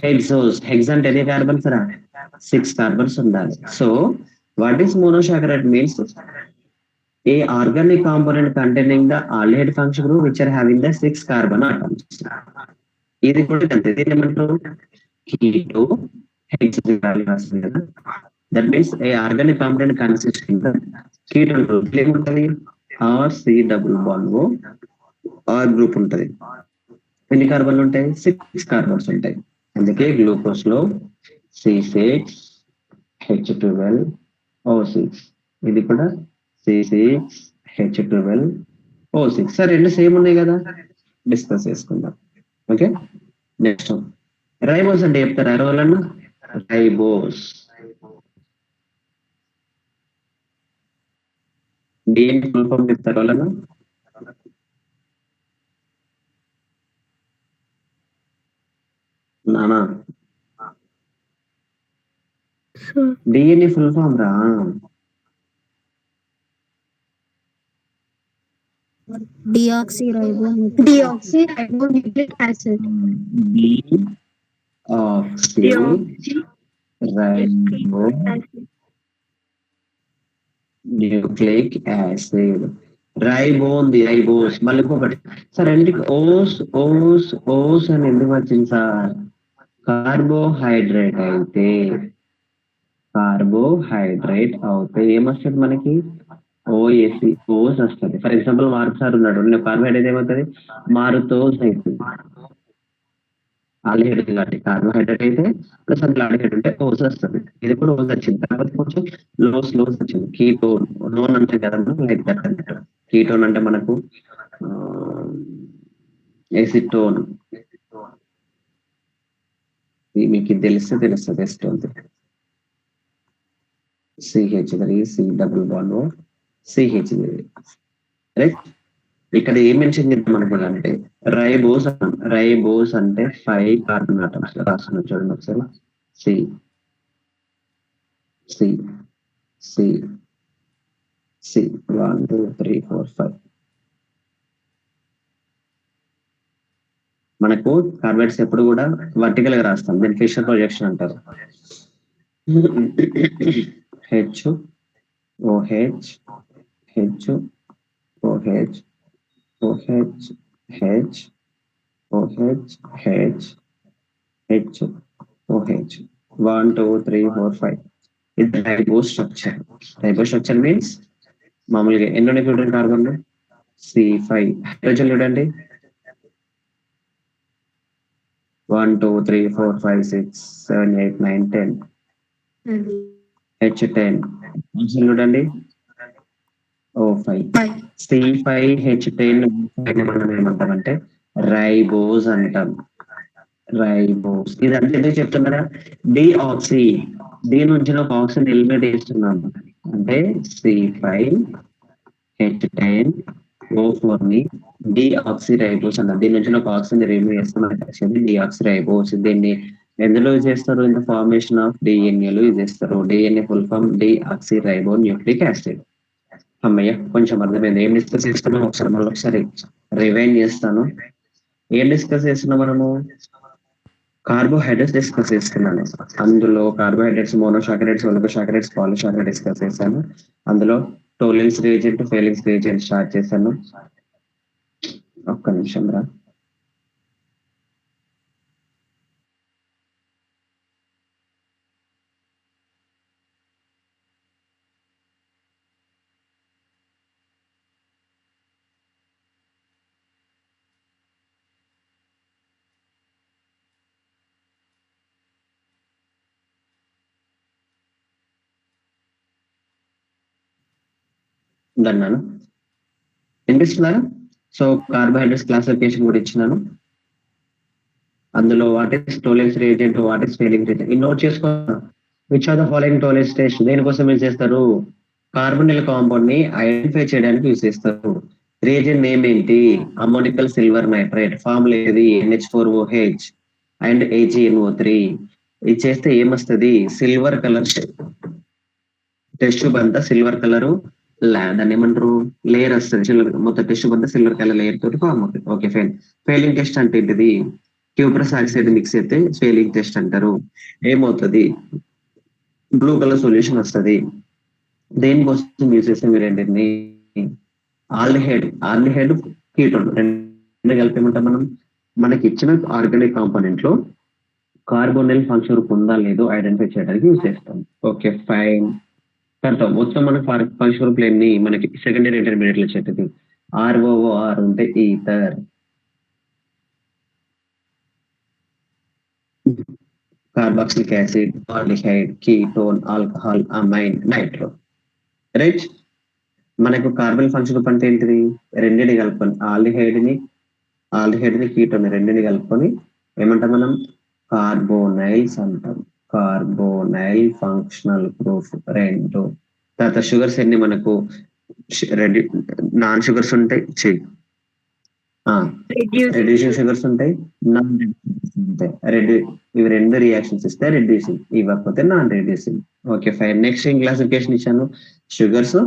హెక్సోస్, హెక్స్ అంటే ఎన్ని కార్బన్స్ రా, 6 కార్బన్స్ ఉండాలి. So what is monosaccharide means a organic component containing the aldehyde function group which are having the 6 carbon atoms. ఇది కూడా అంతే, దీన్ని ఏమంటారు, కీటో హెక్సోస్ రాస్తుంది కదా. That means a organic component consisting the ketone group ఏముంటది, RC double bond O R group ఉంటది. ఎన్ని కార్బన్లు ఉంటాయి, 6 కార్బన్స్ ఉంటాయి. అందుకే గ్లూకోజ్ లో C6H12O6, ఇది కూడా C6H12O6. సార్ రెండు సేమ్ ఉన్నాయి కదా, డిస్కస్ చేసుకుందాం. ఓకే. నెక్స్ట్ రైబోస్ అంటే చెప్తారా ఎవరన్నా? రైబోస్ దేని ఫుల్ ఫామ్ చెప్తారు వాళ్ళను? నానా డిఎన్ఏ ఫుల్ ఫామ్ రా, deoxyribonucleic acid. Nucleic acid. Ribo ఉంది, రైబోస్. మళ్ళీ ఇంకొకటి సార్, అన్నిటికి ఓస్ ఓస్ ఓస్ అని ఎందుకు వచ్చింది సార్? కార్బోహైడ్రేట్ అవుతే ఏమొస్తుంది మనకి, ఓఎసి ఓస్ వస్తుంది. ఫర్ ఎగ్జాంపుల్ మార్క్ సార్ ఉన్నాడు, కార్బోహైడ్రేట్ ఏమవుతుంది, మారుతోస్ అవుతుంది. ఆల్డిహైడ్ కాబట్టి కార్బోహైడ్రేట్ అయితే ప్లస్ అందులో ఆల్డిహైడ్ ఉంటే ఓస్ వస్తుంది. ఇది కూడా ఓస్ వచ్చింది. తర్వాత కొంచెం లోస్ వచ్చింది, కీటోన్. నోన్ అంటే కదా లైక్ దట్ అన్నట్టు. కీటోన్ అంటే మనకు ఎసిటోన్. మీకు ఇది తెలుస్తుంది acetone. CH3 C double bond O CH3. Right. ఇక్కడ ఏం మెన్షన్ చేద్దాం అనుకున్నానంటే రైబోస్ అంటే 5 కార్బన్ ఆటమ్స్ రాస్తున్నా చూడండి ఒకసారి. C C C C 1 2 3 4 5. మనకు కార్బోహైడ్రేట్స్ ఎప్పుడు కూడా వర్టికల్ గా రాస్తాం, దీన్ని ఫిషర్ ప్రొజెక్షన్ అంటారు. H OH H OH OH H OH H H OH 1 2 3 4 5 ఇది రైబో స్ట్రక్చర్. రైబో స్ట్రక్చర్ మీన్స్ మామూలుగా ఎన్ని ఉన్నాయి చూడండి కార్బన్ C5. హైడ్రోజన్ చూడండి 1 2 3 4 5 6 7 8 9 10 H10. ఆప్షన్ చూడండి O5. C5H10 మనం ఏమంటామంటే రైబోస్ అంటాం. రైబోస్ ఇదంతా ఎందుకు చెప్తున్నారా? డిఆక్సీ దీని నుంచి ఒక ఆక్సిజన్ ఎలిమినేట్ చేస్తున్నాం అంటే C5H10O4 ని డిఆక్సీ రైబోస్ అన్నారు. దీని నుంచి ఒక ఆక్సిజన్ రిమూవ్ చేస్తున్నాం డిఆక్సీ రైబోస్. దీన్ని ఎందులో యూజ్ చేస్తారు? ఇన్ ద ఫార్మేషన్ ఆఫ్ డిఎన్ఏలో యూజ్ చేస్తారు. DNA full form deoxy ribo nucleic acid. అమ్మయ్య కొంచెం అర్థమైంది. ఏం డిస్కస్ చేస్తున్నాం ఒకసారి మళ్ళీ ఒకసారి రివైండ్ చేస్తాను. ఏం డిస్కస్ చేస్తున్నాం మనము? కార్బోహైడ్రేట్స్ డిస్కస్ చేస్తున్నాను. అందులో carbohydrates monosaccharides, oligosaccharides, polysaccharides discuss చేశాను. అందులో Tollens reagent, Fehling's reagent start చేశాను. ఒక్క నిమిషం రా. దన్నాను వినిపిస్తున్నారా? సో కార్బోహైడ్రేట్స్ క్లాసిఫికేషన్ కూడా ఇచ్చినాను. అందులో what is Tollens reagent, what is Fehling reagent ఈ నోట్ చేసుకున్నా. Which are the following Tollens test దేనికోసం యూజ్ చేస్తారు? కార్బనిల్ కాంపౌండ్ ని ఐడెంటిఫై చేయడానికి యూజ్ చేస్తారు. రియేజెంట్ నేమ్ ఏంటి? Ammonical silver nitrate. ఫార్ములా ఏది? NH4OH and AgNO3. ఇది చేస్తే ఏమొస్తుంది? సిల్వర్ కలర్ టెస్ట్ ట్యూబ్ అంతా సిల్వర్ కలర్ దాన్ని ఏమంటారు లేయర్ వస్తుంది. సిల్వర్ మొత్తం టెస్ట్ ట్యూబ్ అంతా సిల్వర్ కలర్ లేయర్ తోటి ఫామ్ అవుతుంది. Okay fine. ఫెయిలింగ్ టెస్ట్ అంటే ఏంటిది? క్యూప్రస్ ఆక్సైడ్ మిక్స్ అయితే ఫెయిలింగ్ టెస్ట్ అంటారు. ఏమవుతుంది? బ్లూ కలర్ సొల్యూషన్ వస్తుంది. దేనికోసం యూజ్ చేస్తే మీరు ఏంటండి? ఆల్డిహైడ్ కీటోన్ రెండు కలిపి ఏమంటాం మనం? మనకి ఇచ్చిన ఆర్గానిక్ కాంపోనెంట్ లో కార్బోనిల్ ఫంక్షన్ ఉందా లేదో ఐడెంటిఫై చేయడానికి యూజ్ చేస్తాం. Okay fine. తర్వాత మొత్తం మన ఫంక్షన్ ప్లేన్ ని మనకి సెకండరీ ఇంటర్మీడియట్ లో చెప్పేది ROOR ఉంటే ether, carboxylic acid, aldehyde, ketone, alcohol, amine, nitro. Right. మనకు కార్బన్ ఫంక్షన్ గ్రూప్ అంటే ఏంటిది? రెండింటిని కలుపుకొని ఆల్డిహైడ్ ని కీటోన్ రెండింటిని కలుపుకొని ఏమంటాం మనం? కార్బోనైల్స్ అంటాం. కార్బోనైల్ ఫంక్షనల్ గ్రూప్ రెండు. తర్వాత షుగర్స్ ఎన్ని మనకు? నాన్ షుగర్స్ ఉంటాయి, రెడ్యూసింగ్ షుగర్స్ ఉంటాయి, నాన్ ఉంటాయి. ఇవి రెండు రియాక్షన్స్ ఇస్తే రెడ్యూసింగ్, ఇవ్వకపోతే non reducing. Okay fine. Next classification ఇచ్చాను షుగర్స్,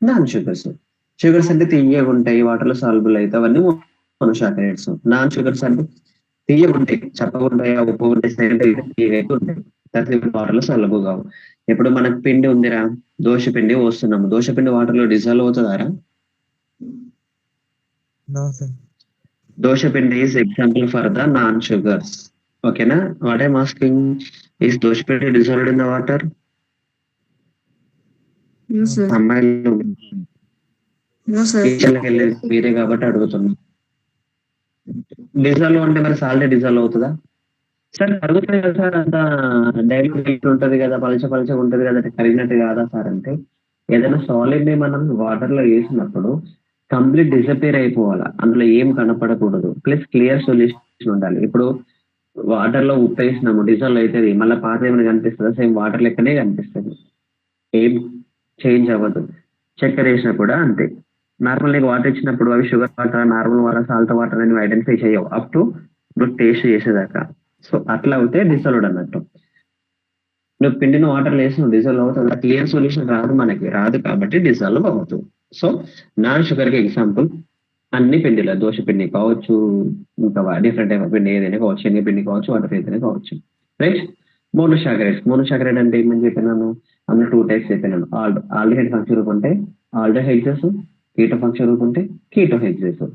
నాన్ షుగర్స్. షుగర్స్ అంటే తీయగా ఉంటాయి, వాటర్ లో సాల్బుల్ అయితే అవన్నీ మోనోసాకరైడ్స్. నాన్ షుగర్స్ అంటే తీయగా ఉంటాయి, చప్పగా ఉంటాయి, ఉప్పు ఉంటాయి, వాటర్ లో సాల్బుల్ కావు. ఇప్పుడు మనకు పిండి ఉందిరా, దోశ పిండి పోస్తున్నాము. దోశ పిండి వాటర్ లో డిజాల్వ్ అవుతుందారా? దోశ పిండి is example for the non sugars. ఓకేనా? What I'm asking, is dosa పిండి డిజాల్వ్డ్ ఇన్ ద వాటర్? అమ్మాయిలు కిచెన్లోకి వెళ్ళేది మీరే కాబట్టి అడుగుతున్నా. డిజాల్వ్ అంటే మరి సాల్ట్ డిజాల్వ్ అవుతుందా? సార్ అడుగుతుంది కదా సార్, అంత డైల్యూట్ ఉంటది కదా, పలచగా ఉంటది కదా, కరిగినట్టు కాదా సార్ అంటే, ఏదైనా సాలిడ్ ని మనం వాటర్ లో వేసినప్పుడు కంప్లీట్ డిసపియర్ అయిపోవాలా, అందులో ఏం కనపడకూడదు, ప్లస్ క్లియర్ సొల్యూషన్ ఉండాలి. ఇప్పుడు వాటర్ లో ఉప్పు వేసినాము, డిజాల్వ్ అవుతుంది, మళ్ళీ పాత ఏమైనా కనిపిస్తుందా? సేమ్ వాటర్ లెక్కనే కనిపిస్తుంది, ఏం చేంజ్ అవ్వదు. చక్కెర వేసినా కూడా అంతే. నార్మల్ వాటర్ ఇచ్చినప్పుడు అవి sugar water, normal water, salt water అని ఐడెంటిఫై చేయవు అప్ టు నువ్వు టేస్ట్ చేసేదాకా. సో అట్లా అవుతే డిజాల్వ్డ్ అన్నట్టు. నువ్వు పిండిన వాటర్ వేసి నువ్వు డిజాల్వ్ అవుతుంది, క్లియర్ సొల్యూషన్ రాదు కాబట్టి డిజాల్వ్ అవుతుంది. సో నాన్ షుగర్ కి ఎగ్జాంపుల్ అన్ని పిండిలో, దోశ పిండి కావచ్చు, ఇంకా డిఫరెంట్ టైప్ ఆఫ్ పిండి ఏదైనా కావచ్చు, శనగ పిండి కావచ్చు, వాటర్ ఏదైనా కావచ్చు. రైట్. మోనోసాకరైడ్స్ అంటే ఏమని చెప్పినాను? అందులో 2 టైప్స్ చెప్పినాను. ఆల్డిహైడ్ ఫంక్షన్ గ్రూప్ ఉంటే ఆల్డోహైడ్స్, కీటో ఫంక్షన్ గ్రూప్ ఉంటే కీటోహైడ్రేస్.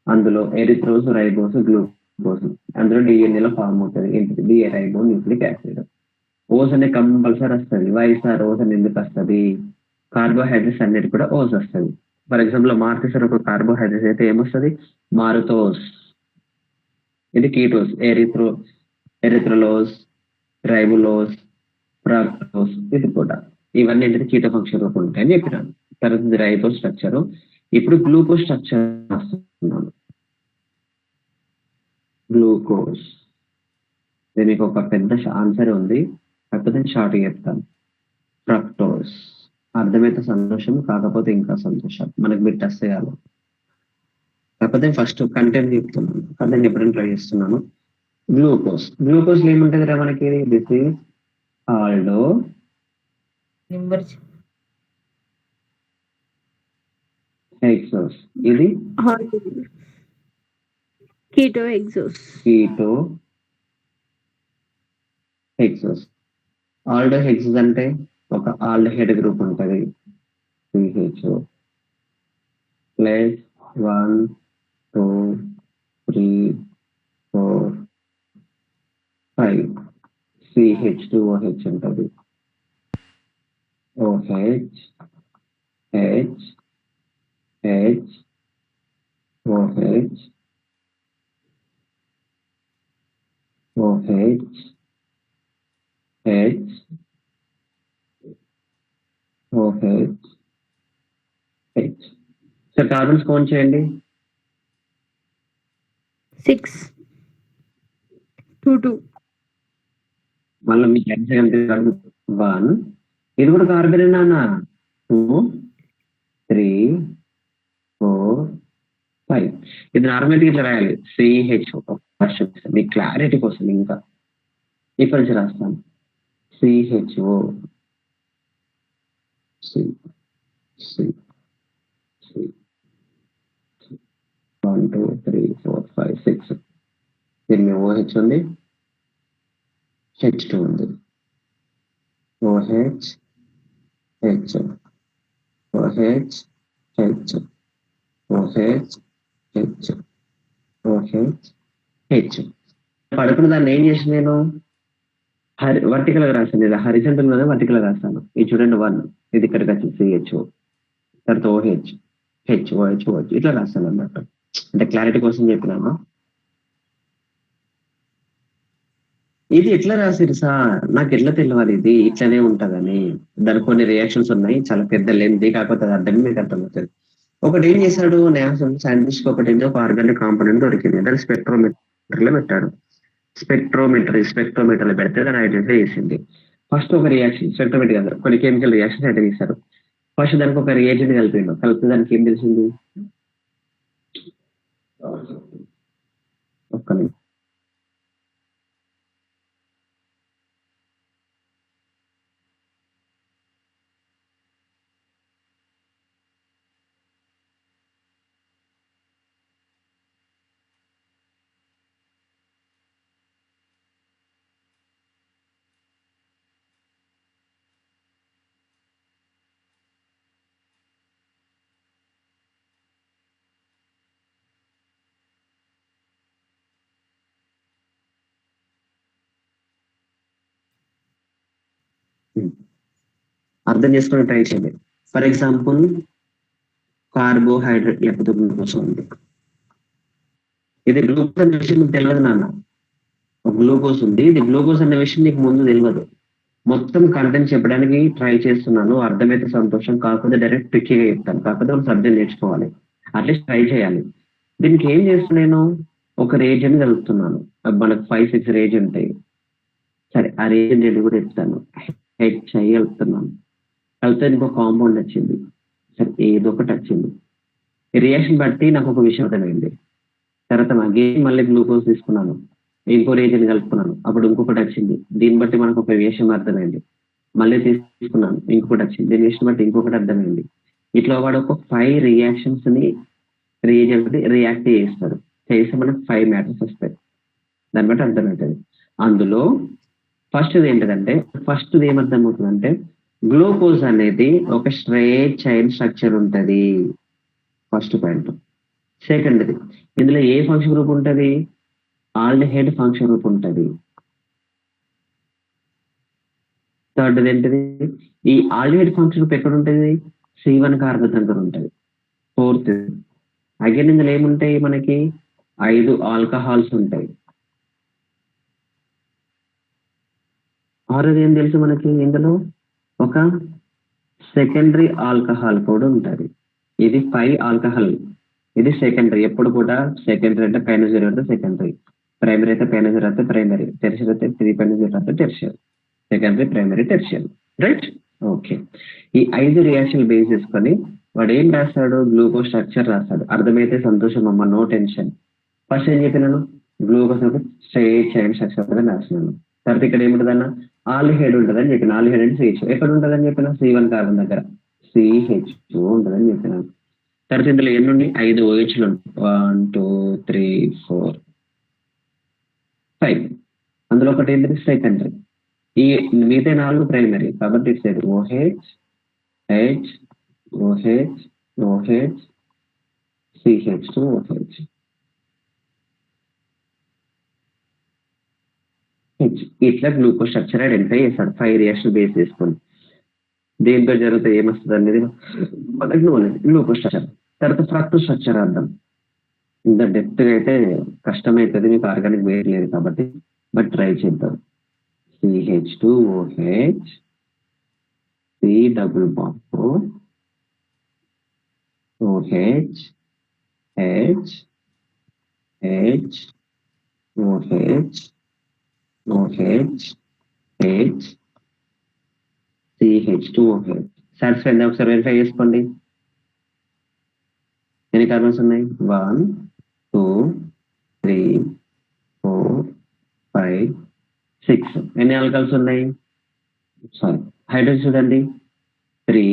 అందులో ఎరిథ్రోస్, రైబోస్, కోసం అందులో DNA లో ఫామ్ అవుతుంది ఏంటిది డిరైబో న్యూక్లిక్ యాసిడ్. ఓస్ అనే కంపల్సరీ వస్తుంది. వైఎస్ఆర్ ఓస్ అని ఎందుకు వస్తుంది? కార్బోహైడ్రేట్స్ అన్నిటి కూడా ఓస్ వస్తుంది. ఫర్ ఎగ్జాంపుల్ మార్కెసర్ ఒక కార్బోహైడ్రేట్స్ అయితే ఏమొస్తుంది? మారుతోస్. ఇది కీటోస్, ఎరిథ్రలోస్, రైబులోస్, ఫ్రాక్టోస్, ఇది కూడా ఇవన్నీ ఏంటంటే కీటో ఫంక్షన్ రూపం ఉంటాయని చెప్పినాను. తర్వాత రైబో స్ట్రక్చర్. ఇప్పుడు గ్లూకోజ్ స్ట్రక్చర్ వస్తున్నాను. గ్లూకోజ్ దీనికి ఒక పెద్ద ఆన్సర్ ఉంది, కాకపోతే షార్ట్ చెప్తాను. ఫ్రక్టోస్ అర్థమైతే సంతోషం, కాకపోతే ఇంకా సంతోషం. మనకు బిట్ వస్తే కాదు, కాకపోతే ఫస్ట్ కంటెంట్ చెప్తున్నాను, కంటెంట్ ఎప్పుడైనా ట్రై చేస్తున్నాను. గ్లూకోజ్ ఏముంటది రా మనకి? This is aldo hexoses. ఇది keto hexose. Keto hexose. Aldo hexoses అంటే ఒక ఆల్డహైడ్ గ్రూప్ ఉంటుంది. CHO ప్లస్ 1 2 3 4 5 CH2OH ఉంటుంది. OH H H OH OH H OH H. Sir carbons count చేయండి. 6 2 2. మళ్ళీ మీకు ఎంత? 1. ఇది కూడా కార్బన్ నాన్న. 2 3 4 5. ఇది నార్మల్ ఇట్లా రాయాలి. CHO మీ క్లారిటీ కోసం ఇంకా ఇక్కడ నుంచి రాస్తాను. CHO C C C 1 2 3 4 5 6. దీని మీద OH ఉంది, H2 ఉంది. OH H OH H OH H OH H. పడుకున్న దాన్ని ఏం చేసి నేను వర్టికల్ గా రాస్తాను. ఇది హరిజంటల్ మీద వర్టికల్ గా రాస్తాను. ఇది చూడండి 1, ఇది ఇక్కడికి వచ్చింది CHO, తర్వాత OH H OH OH ఇట్లా రాస్తాను అన్నమాట. అంటే క్లారిటీ కోసం చెప్పినాను. ఇది ఎట్లా రాసిరు సార్? నాకు ఎట్లా తెలియాలి ఇది ఇట్లనే ఉంటదని? దానికి కొన్ని రియాక్షన్స్ ఉన్నాయి, చాలా పెద్ద లెంత్, కాకపోతే అది అర్థం మీకు అర్థమవుతుంది. ఒకటి ఏం చేశాడు సైంటిస్ట్, ఒకటి ఏంటో ఒక ఆర్గానిక్ కాంపోనెంట్ దొరికింది, దాన్ని స్పెక్ట్రోమీటర్ లో పెట్టాడు. స్పెక్ట్రోమీటర్ లో పెడితే దాన్ని ఐడెంటిఫై చేసింది. ఫస్ట్ ఒక రియాక్షన్, స్పెక్ట్రోమీటర్ కాదు, కొన్ని కెమికల్ రియాక్షన్స్ అయితే చేశారు. ఫస్ట్ దానికి ఒక రియేజెంట్ కలిపితే దానికి ఏం తెలిసింది? ఒక్క నిమిషం. అర్థం చేసుకుని ట్రై చేయండి. ఫర్ ఎగ్జాంపుల్ కార్బోహైడ్రేట్ లేకపోతే గ్లూకోజ్ ఉంది. ఇది గ్లూకోజ్ అనే విషయం మీకు తెలియదు నాన్న. గ్లూకోజ్ ఉంది, ఇది గ్లూకోజ్ అనే విషయం నీకు ముందు తెలియదు. మొత్తం కంటెంట్ చెప్పడానికి ట్రై చేస్తున్నాను, అర్థమైతే సంతోషం, కాకపోతే డైరెక్ట్ పిక్కిగా చెప్తాను, కాకపోతే ఒక సబ్జెక్ట్ నేర్చుకోవాలి, అట్లీస్ట్ ట్రై చేయాలి. దీనికి ఏం చేస్తాను నేను? ఒక రేజెంట్ కలుపుతున్నాను. మనకు 5-6 రేజెంట్ ఉంటాయి. సరే, ఆ రేజెంట్ ఏంటి కూడా చెప్తాను. HI కలుపుతున్నాను, కలిపితే ఇంకో కాంపౌండ్ వచ్చింది. సరే, ఏదో ఒకటి వచ్చింది. ఈ రియాక్షన్ బట్టి నాకు ఒక విషయం అర్థమైంది. తర్వాత మళ్ళీ గ్లూకోజ్ తీసుకున్నాను, ఇంకో రేజెంట్ కలుపుకున్నాను, అప్పుడు ఇంకొకటి వచ్చింది. దీన్ని బట్టి మనకు ఒక విషయం అర్థమైంది. మళ్ళీ తీసుకున్నాను, ఇంకొకటి వచ్చింది. దీని విషయం బట్టి ఇంకొకటి అర్థమైంది. ఇట్లా వాడు ఒక 5 రియాక్షన్స్ ని రియేజెంట్ రియాక్ట్ చేస్తాడు. చేస్తే మనకు 5 మ్యాటర్స్ వస్తాయి. దాన్ని బట్టి అర్థమవుతుంది. అందులో ఫస్ట్ ఏంటంటే, ఫస్ట్ ఏమర్థమవుతుందంటే గ్లూకోజ్ అనేది ఒక స్ట్రైట్ చైన్ స్ట్రక్చర్ ఉంటుంది. First point. సెకండ్ది, ఇందులో ఏ ఫంక్షన్ గ్రూప్ ఉంటుంది? ఆల్డిహైడ్ ఫంక్షన్ గ్రూప్ ఉంటుంది. థర్డ్ ఏంటిది, ఈ ఆల్డిహైడ్ ఫంక్షన్ గ్రూప్ ఎక్కడ ఉంటుంది, C1 కార్బన్ దగ్గర ఉంటుంది. ఫోర్త్ అగైన్ ఇందులో ఏముంటాయి, మనకి 5 ఆల్కహాల్స్ ఉంటాయి. ఆరోది ఏం తెలుసు మనకి, ఇందులో ఒక సెకండరీ ఆల్కహాల్ కూడా ఉంటుంది. ఇది 5 ఆల్కహాల్, ఇది సెకండరీ. ఎప్పుడు కూడా సెకండరీ అంటే పైన 0 అయితే సెకండరీ, ప్రైమరీ అయితే పైన 0 అయితే ప్రైమరీ, టెర్షియరీ అయితే 3 పైన 0 అయితే tertiary, secondary, primary, tertiary. Right, okay. ఈ 5 రియాక్షన్ బేస్ చేసుకొని వాడు ఏం రాస్తాడు, గ్లూకోజ్ స్ట్రక్చర్ రాస్తాడు. అర్థమైతే సంతోషం అమ్మ, నో టెన్షన్. ఫస్ట్ ఏం చెప్పినాను, గ్లూకోజ్ స్ట్రైట్ చైన్ స్ట్రక్చర్ అని రాసినాను. తర్వాత ఇక్కడ ఏముంటుందన్న, ఆల్డిహైడ్ ఉంటుందని చెప్పిన. ఆల్డిహైడ్ అంటే CH ఎక్కడ ఉంటుందని చెప్పిన, C1 కార్బన్ దగ్గర CH2 ఉంటుందని చెప్పినాను. తర్వాత ఇందులో ఎన్ని ఉన్నాయి, 5 OHలు ఉంటాయి. 1 2 3 4 5. అందులో ఒకటి ఏంటంటే సెకండరీ, ఈ మిగతా 4 ప్రైమరీ. కాబట్టి it's OH H OH OH CH2 OH H. ఇట్లా గ్లూకోజ్ స్ట్రక్చర్ ఐడెంటిఫై చేస్తాడు 5 రియాక్షన్ బేస్ చేసుకొని. దేంతో జరిగితే ఏమొస్తుంది అనేది మనకి గ్లూకోజ్ స్ట్రక్చర్. తర్వాత ఫ్రక్టోజ్ స్ట్రక్చర్ అర్థం. ఇంత డెప్త్ గా అయితే కష్టమవుతుంది, మీకు ఆర్గానిక్ వేట్ లేదు కాబట్టి, బట్ ట్రై చేద్దాం. CH2OH C double bond OH H H OH OH H CH2OH. Satisfy అయిందా, ఒకసారి వెరిఫై చేసుకోండి. ఎన్ని కార్బన్స్ ఉన్నాయి, 1 2 3 4 5 6. ఎన్ని ఆల్కహాల్స్ ఉన్నాయి, సారీ హైడ్రోజన్ చూడండి, 3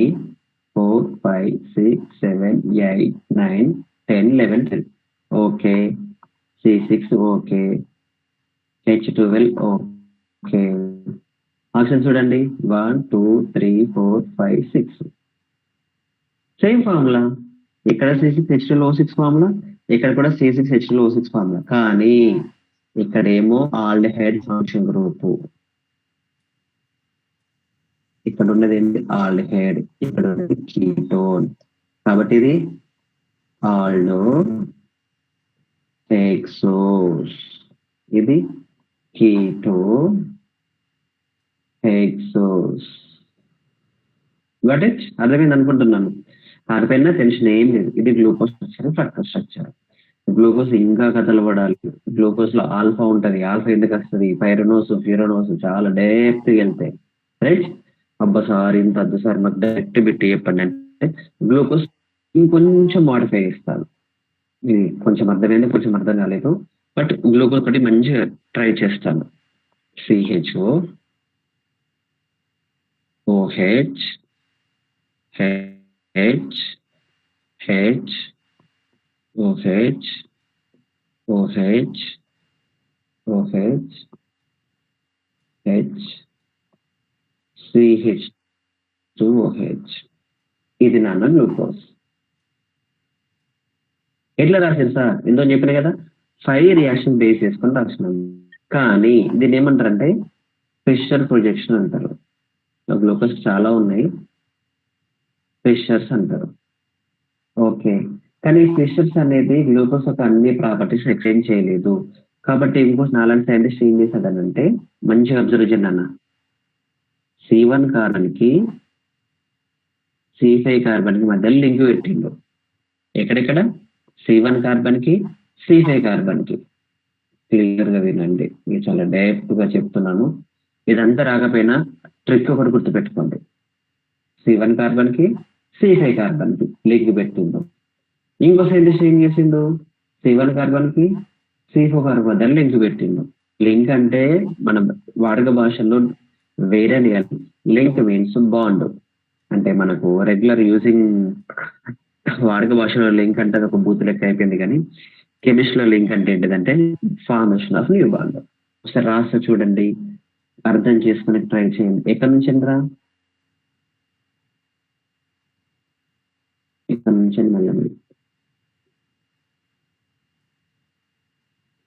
4 5 6 7 8 9 10 11 12. Okay, C6 okay, H12 okay. Option చూడండి, 1 2 3 4 5 6. సేమ్ ఫార్ములా, ఇక్కడ C6H12O6 ఫార్ములా, ఇక్కడ కూడా C6H12O6 ఫార్ములా. కానీ ఇక్కడేమో ఆల్డిహైడ్ ఫంక్షన్ గ్రూప్, ఇక్కడ ఉన్నది ఏంటి, ఆల్డిహైడ్, ఇక్కడ ఉన్నది కీటోన్. కాబట్టి ఇది ఆల్డో హెక్సోస్, ఇది కీటో హెక్సోస్. వాట్ అర్థమైంది అనుకుంటున్నాను. దానిపైన టెన్షన్ ఏం లేదు. ఇది glucose structure, fructose structure. Glucose ఇంకా కథలపడాలి. గ్లూకోజ్ లో ఆల్ఫా ఉంటది. ఆల్ఫా ఎందుకు వస్తుంది, పైరనోస్ ఫ్యూరనోస్ చాలా డైరెక్ట్ వెళ్తాయి. రైట్, అబ్బా సార్ ఇంత వద్దు సార్ మాకు డైరెక్ట్ పెట్టి చెప్పండి అంటే గ్లూకోజ్ ఇంకొంచెం మాడిఫై చేస్తాను. ఇది కొంచెం అర్థమైంది, కొంచెం అర్థం కాలేదు, బట్ గ్లూకోజ్ ఒకటి మంచిగా ట్రై చేస్తాను. CHO OH H H OH OH OH H CH2OH. ఇది నాన్న గ్లూకోజ్. ఎట్లా రాశారు సార్, ఇందో చెప్పిన కదా, 5 రియాక్షన్ బేస్ చేసుకొని రాసినాం. కానీ దీన్ని ఏమంటారంటే ఫిషర్ ప్రొజెక్షన్ అంటారు. గ్లూకోజ్ చాలా ఉన్నాయి, ఫిషర్స్ అంటారు. ఓకే, కానీ ఫిషర్స్ అనేది గ్లూకోజ్ యొక్క అన్ని ప్రాపర్టీస్ ఎక్స్చేంజ్ చేయలేదు. కాబట్టి ఇంకో నాలుగు సైంటిస్ట్ ఏం చేశాడనంటే, మంచిగా అబ్జర్వ్ చేయండి అన్న, C1 కార్బన్ కి C5 కార్బన్ కి మధ్యలో లింక్ పెట్టిండు. ఎక్కడెక్కడ, C1 కార్బన్ కి C5 కార్బన్ కి. క్లియర్ గా వినండి, మీరు చాలా డైరెక్ట్ గా చెప్తున్నాను. ఇదంతా రాకపోయినా ట్రిక్ ఒకటి గుర్తుపెట్టుకోండి. C1 కార్బన్ కి C5 కార్బన్ కి లింక్ పెట్టిండు. ఇంకో సైంటిస్ట్ ఏం చేసిండు, C1 కార్బన్ కి C4 కార్బన్ మధ్య లింక్ పెట్టిండు. లింక్ అంటే మన వాడుక భాషలో వేరే కాదు, లింక్ మీన్స్ బాండ్. అంటే మనకు రెగ్యులర్ యూజింగ్ వాడుక భాషలో లింక్ అంటే ఒక బూత్ లెక్క అయిపోయింది, కానీ కెమిస్ట్రీలో లింక్ అంటే ఏంటిదంటే ఫార్మేషన్ ఆఫ్ న్యూ బాండ్. ఒకసారి రాస్తా చూడండి, అర్థం చేసుకుని ట్రై చేయండి. ఎక్కడి నుంచి రా, ఇక్కడ నుంచి మళ్ళీ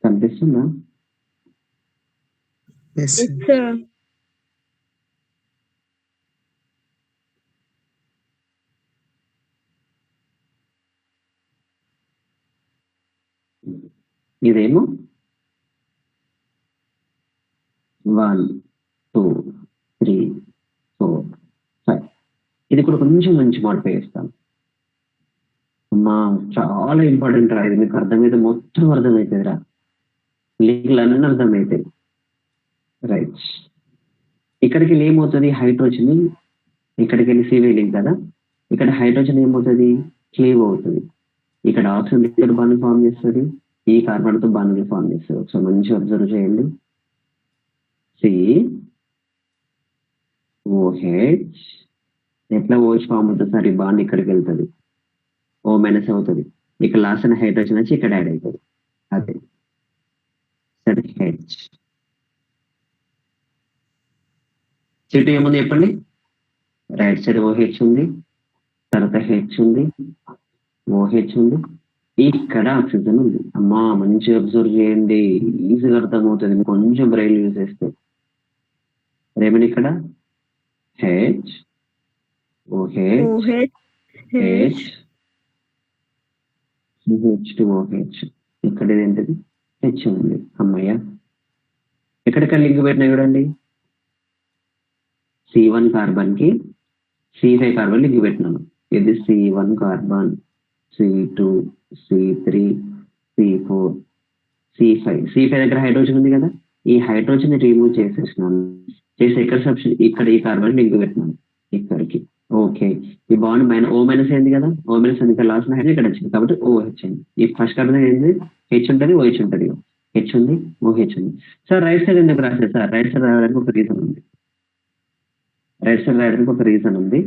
కనిపిస్తుంది. వస్తుందా? Yes, Yes, sir. sir. ఇదేమో 1 2 3 4 5. ఇది కూడా కొంచెం మంచి మోడిఫై చేస్తాను. అమ్మా చాలా ఇంపార్టెంట్ రా, ఇది మీకు అర్థమైతే మొత్తం అర్థమవుతుందిరా, లింకులు అన్నీ అర్థమవుతాయి. రైట్, ఇక్కడికి వెళ్ళి ఏమవుతుంది, హైడ్రోజన్ ఇక్కడికి వెళ్ళి సివే లింక్ కదా, ఇక్కడ హైడ్రోజన్ ఏమవుతుంది, క్లీవ్ అవుతుంది. ఇక్కడ ఆక్సిజన్ దగ్గర బాండ్ ఫామ్ చేస్తుంది, ఈ కార్బన్ తో బాండ్ ఫామ్ చేస్తుంది. ఒకసారి మంచి అబ్జర్వ్ చేయండి. OH ఎట్లా OH ఫామ్ అవుతుంది సార్, ఈ బాండ్ ఇక్కడికి వెళ్తుంది, O- అవుతుంది. ఇక్కడ లాస్ట్ అయిన హైడ్రోజన్ వచ్చి ఇక్కడ యాడ్ అవుతుంది. అదే సరే, హెచ్ చెట్టు ఏముంది చెప్పండి, రైట్ సైడ్ OH ఉంది, తర్వాత హెచ్ ఉంది, OH ఉంది, ఇక్కడ ఆక్సిజన్ ఉంది. అమ్మా మంచి అబ్జర్వ్ చేయండి, ఈజీగా అర్థమవుతుంది కొంచెం బ్రెయిన్ యూజ్ చేస్తే. రేమని ఇక్కడ H OH OH, H H2OH, ఇక్కడ ఏంటిది హెచ్ ఉంది. అమ్మయ్య, ఎక్కడికి లింక్ పెట్టినా చూడండి, C1 కార్బన్ కి C5 కార్బన్ లింక్ పెట్టినాను. ఇది C1 carbon, C2 C3 C4 C5 దగ్గర హైడ్రోజన్ ఉంది కదా, ఈ హైడ్రోజన్ రిమూవ్ చేసేసినాను, చేసి ఎక్కడ సబ్స్టిట్యూట్, ఇక్కడ ఈ కార్బన్ లింక్ పెట్టినాను ఇక్కడికి. ఓకే, ఈ బాండ్ O- అయింది కదా, O- అని ఇక్కడ లాస్ట్ హైడ్రోజన్ ఇక్కడ వచ్చింది కాబట్టి OH అయింది. ఈ ఫస్ట్ కార్బన్ ఏంది, హెచ్ ఉంటుంది, OH ఉంటుంది, హెచ్ ఉంది, OH ఉంది. సార్ రైట్ సైడ్ ఎందుకు రాలేదు సార్, రైట్ సైడ్ రావడానికి ఒక రీజన్ ఉంది,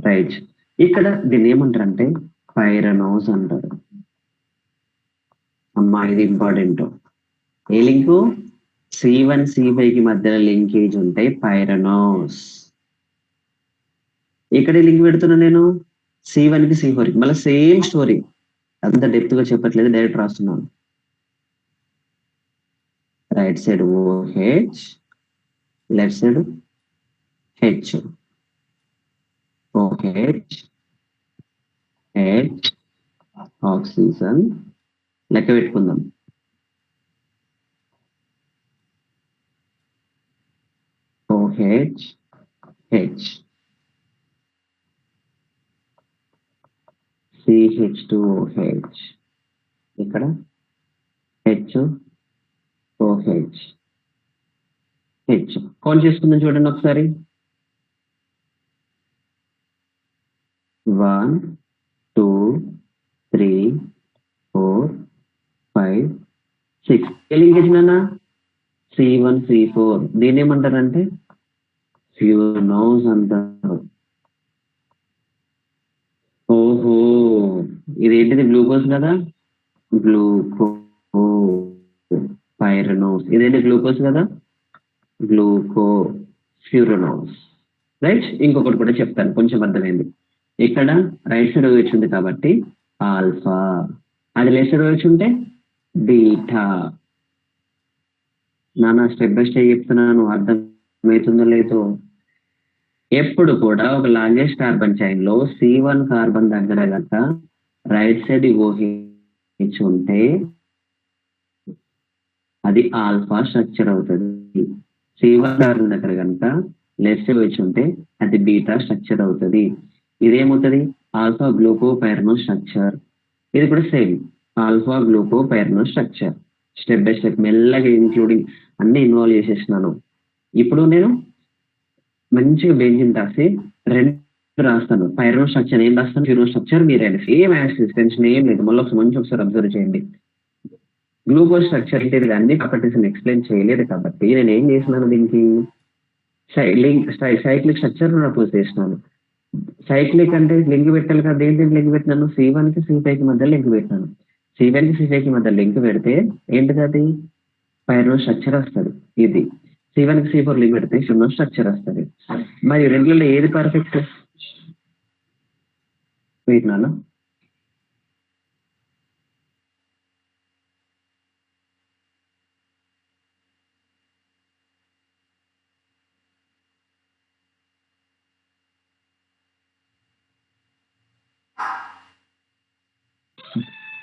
రైట్. ఇక్కడ దీన్ని ఏమంటారంటే పైరనోస్ అంటారు. అమ్మా ఇది ఇంపార్టెంట్, ఏ లింకు, C1 C5 కి మధ్యలో లింకేజ్ ఉంటాయి పైరనోస్. ఇక్కడ లింక్ పెడుతున్నా నేను C1 కి C4 కి, మళ్ళీ సేమ్ స్టోరీ, అంత డెప్త్ గా చెప్పట్లేదు, డైరెక్ట్ రాస్తున్నాను. Right side OH, left side H, OH H oxygen, లెక్క పెట్టుకుందాం. OH H CH2OH, ఇక్కడ H OH H కౌంట్ చేసుకుందాం చూడండి ఒకసారి, 1 2 3 4 5 6. ఏ లింకేజ్ నాన్న, C1 C4. దీని ఏమంటారంటే ఫ్యూనోస్ అంటారు. ఓహో, ఇదేంటిది గ్లూకోజ్ కదా, గ్లూకో పైరనోస్, ఇదేంటి గ్లూకోజ్ కదా, గ్లూకో ఫ్యూరనోస్. రైట్, ఇంకొకటి కూడా చెప్తాను కొంచెం అర్థమైంది. ఇక్కడ రైట్ సైడ్ OH ఉంది కాబట్టి ఆల్ఫా, అది లెఫ్ట్ సైడ్ OH ఉంటే బీటా. నాన్న స్టెప్ బై స్టెప్ చెప్తున్నాను, అర్థమవుతుందో లేదో. ఎప్పుడు కూడా ఒక లాంగెస్ట్ కార్బన్ చైన్ లో C1 కార్బన్ దగ్గర కనుక రైట్ సైడ్ OH ఉంటే అది ఆల్ఫా స్ట్రక్చర్ అవుతుంది. C1 కార్బన్ దగ్గర కనుక లెఫ్ట్ సైడ్ OH ఉంటే అది బీటా స్ట్రక్చర్ అవుతుంది. ఇదేమవుతుంది, ఆల్ఫా గ్లూకో పైరనో స్ట్రక్చర్. ఇది కూడా same, alpha gluco pyrano structure. Step by step మెల్లగా ఇంక్లూడింగ్ అన్ని ఇన్వాల్వ్ చేసేసినాను. ఇప్పుడు నేను మంచిగా బెంజిన్ రాసి రెండు రాస్తాను, పైరనో స్ట్రక్చర్ ఏం రాస్తాను, ఫ్యూరో స్ట్రక్చర్ మీరే, సేమ్ యాక్సిస్, టెన్షన్ ఏం లేదు. మళ్ళీ ఒకసారి అబ్జర్వ్ చేయండి. గ్లూకోజ్ స్ట్రక్చర్ ఏంటి, అన్ని ప్రాపర్టీస్ ఎక్స్ప్లెయిన్ చేయలేదు కాబట్టి నేను ఏం చేసినాను, దీనికి సైక్లిక్ స్ట్రక్చర్ ప్రపోజ్ చేసినాను. సైక్లిక్ అంటే లింక్ పెట్టాలి కదా, దేనికి లింక్ పెట్టినాను, C1 కి C5 కి మధ్య లింక్ పెట్టినాను. C1 కి C5 కి మధ్య లింక్ పెడితే ఏంటిది, అది పైరనో స్ట్రక్చర్ వస్తుంది. ఇది C1 కి C4 లింక్ పెడితే ఫ్యూనో స్ట్రక్చర్ వస్తుంది. మరి రెండులో ఏది పర్ఫెక్ట్, వీటినాను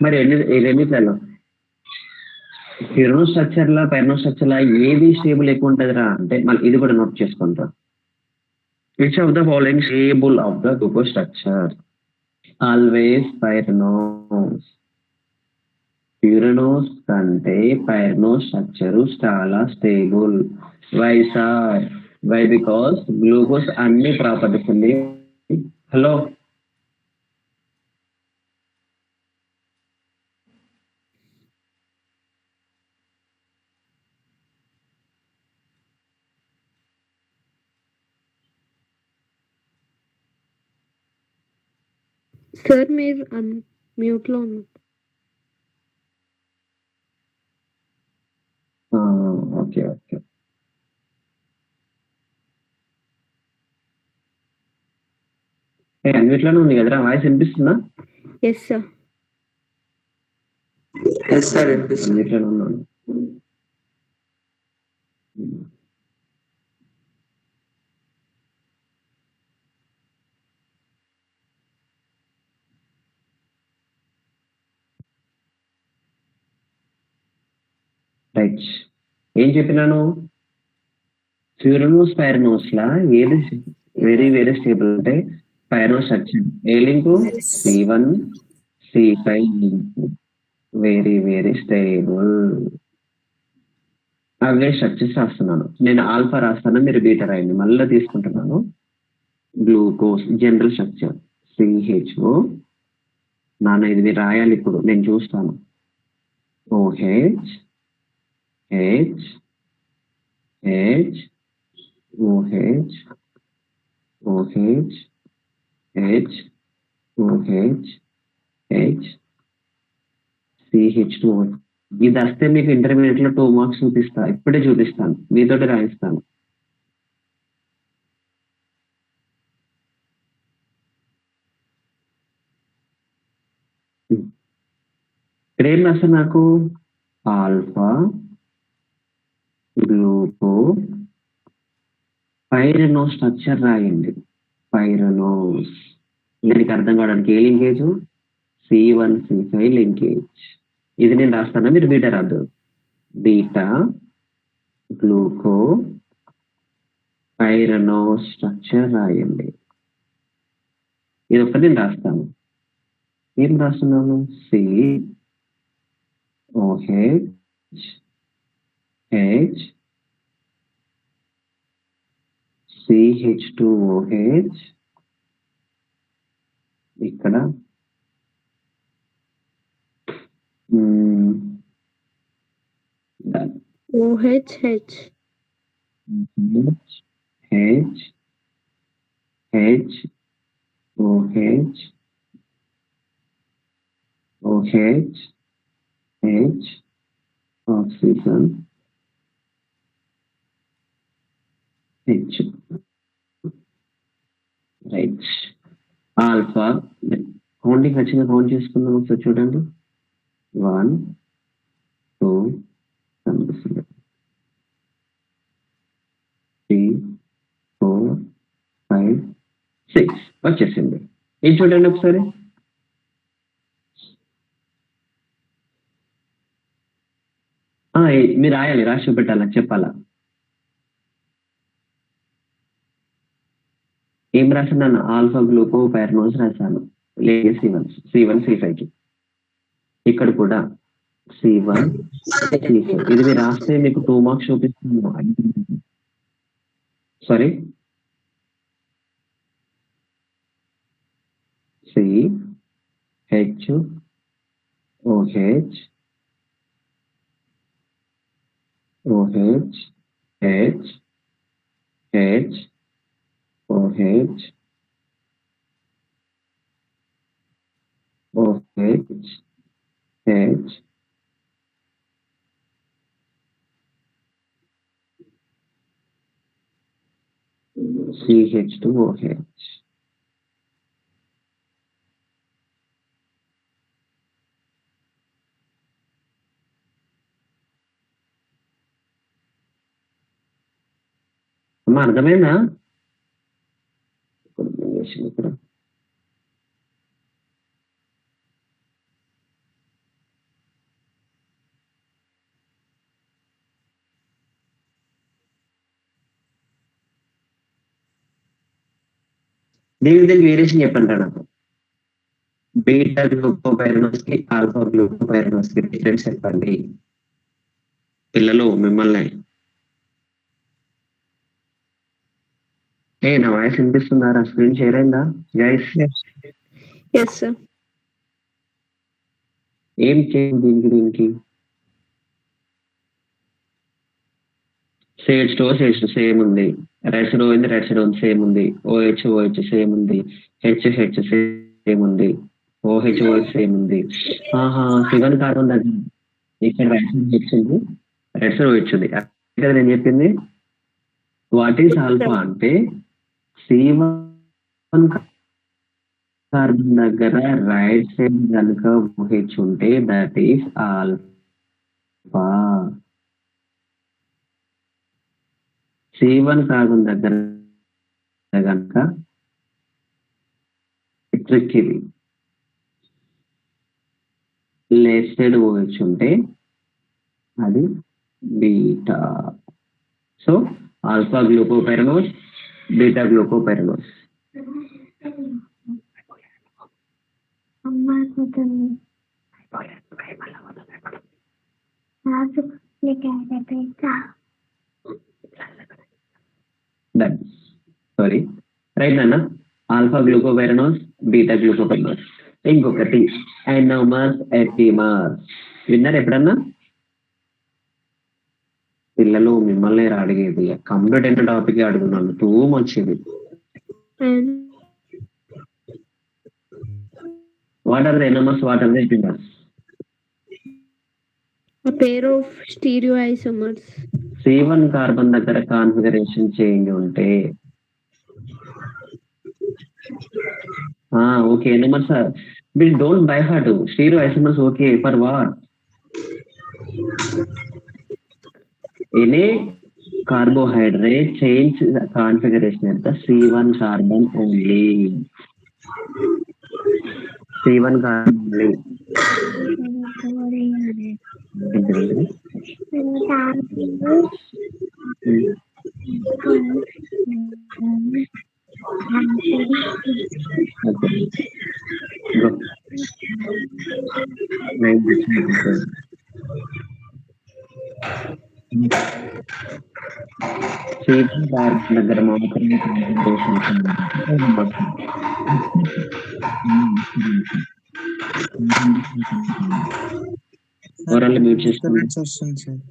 మరి రెండిట్లలో ఫిరో స్ట్రక్చర్ లా పెర్నో స్ట్రక్చర్ లా ఏది స్టేబుల్ ఎక్కువ ఉంటుందిరా అంటే మళ్ళీ ఇది కూడా నోట్ చేసుకుంటా. Which of the following stable of the glucose structure? Always pyranose. Furanose కంటే పైరనో స్ట్రక్చర్ చాలా stable. Why sir? Why? Because glucose అన్ని ప్రాపర్టీస్ ఉంది. హలో, సార్ మీరు మ్యూట్ లో ఉన్నారు. Okay okay. అన్నిట్లోనే ఉంది కదరా, వాయిస్ వినిపిస్తుందా? Yes sir. అన్నిట్లోనే ఉన్నాను. రైట్, ఏం చెప్పినాను? ఫ్యూరనోస్ పైరనోస్ లా ఏది వెరీ వెరీ స్టేబుల్ అంటే పైరనోస్ స్ట్రక్చర్. ఏ link? C1 C5 link very very stable. అవే స్ట్రక్చర్స్ రాస్తున్నాను నేను. ఆల్ఫా రాస్తాను, మీరు బీటా రాయండి. మళ్ళీ తీసుకుంటున్నాను. Glucose general structure CHO. నాన్న ఇది మీరు రాయాలి ఇప్పుడు, నేను చూస్తాను. OH H H OH OH H OH H CH2. ఇది వస్తే మీకు ఇంటర్మీడియట్ లో 2 మార్క్స్ చూపిస్తా, ఇప్పుడే చూపిస్తాను, మీతోటి రాయిస్తాను. ఇక్కడ ఏం రాస్తా నాకు? ఆల్ఫా గ్లూకో పైరనో స్ట్రక్చర్ రాయండి. పైరనోస్ దీనికి అర్థం కావడానికి ఏ లింకేజ్? C1 C5 linkage. ఇది నేను రాస్తాను, మీరు బీటా రాదు. బీటా గ్లూకో పైరనో స్ట్రక్చర్ రాయండి. ఇది ఒక్కటి నేను రాస్తాను. ఏం రాస్తున్నాను? COH H CH2OH. ఇక్కడ OH H H H OH OH H oxygen H. Right. Alpha counting ఖచ్చితంగా కౌంట్ చేసుకుందాం ఒకసారి చూడండి. 1 2 కనిపిస్తుంది, 3 4 5 6 వచ్చేసింది. ఇది చూడండి ఒకసారి. మీరు రాయాలి, రాసి చూపెట్టాలా, చెప్పాలా? ఏం రాసాను? ఆల్ఫా గ్లూకో పైరనోస్ రాశాను. లేదు C1 C5కి. ఇక్కడ కూడా C1 C5. ఇది మీరు రాస్తే మీకు 2 మార్క్స్ చూపిస్తాను. Sorry, CH OH OH H H OH OH H CH2OH. అమ్మా అర్థమైందా? ఇక్కడ దీనికి వేరియేషన్ చెప్పండి నాకు. బీటా గ్లూకోపైరనోస్ కి ఆల్ఫా గ్లూకోపైరనోస్ కి డిఫరెన్స్ చెప్పండి పిల్లలు మిమ్మల్ని. నా వాయిస్ వినిపిస్తుందా? స్క్రీన్ షేర్ అయిందా గైస్? Yes. Yes sir. ఏం చేయండి దీనికి సేజ్ సేమ్ ఉంది, రైట్ సైడ్ పోయింది, రైట్ సైడ్ ఉంది సేమ్ ఉంది, ఓహెచ్ సేమ్ ఉంది, హెచ్ సేమ్ ఉంది, ఓహెచ్ సేమ్ ఉంది. శివన్ కార్బన్ దగ్గర ఇక్కడ రైట్ సైడ్ హెచ్ ఉంది, రైట్ సైడ్ ఓహెచ్ ఉంది. ఇక్కడ నేను చెప్పింది వాట్ ఈస్ ఆల్ఫా అంటే C1 కార్బన్ దగ్గర రైట్ సైడ్ కనుక ఓహెచ్ ఉంటే that is alpha. C1 carbon దగ్గర కనుక ట్రిక్ ఇది లెఫ్ట్ సైడ్ ఓహెచ్ ఉంటే అది beta. So alpha glucopyranose, beta glucopyranose. Sorry right నాన్న. Alpha glucopyranose, beta glucopyranose. ఇంకొకటి ఎనోమర్స్, ఎపిమర్స్. విన్నారు ఎప్పుడన్నా? పిల్లలు మిమ్మల్ని అడిగేది కంప్లీట్ అయిన టాపిక్ అడుగుతున్నాను, టూ మంచిది. What are the anomers, what are the epimers? A pair of stereoisomers. C1 carbon దగ్గర కాన్ఫిగరేషన్ చేంజ్ ఉంటే okay anomers will don't by heart. Stereoisomers okay for what? Any carbohydrate change the configuration at the C1 carbon only. C1 carbon only. C1 carbon దగ్గర మాత్రమే oral mute చేసుకోండి. వస్తుంది sir.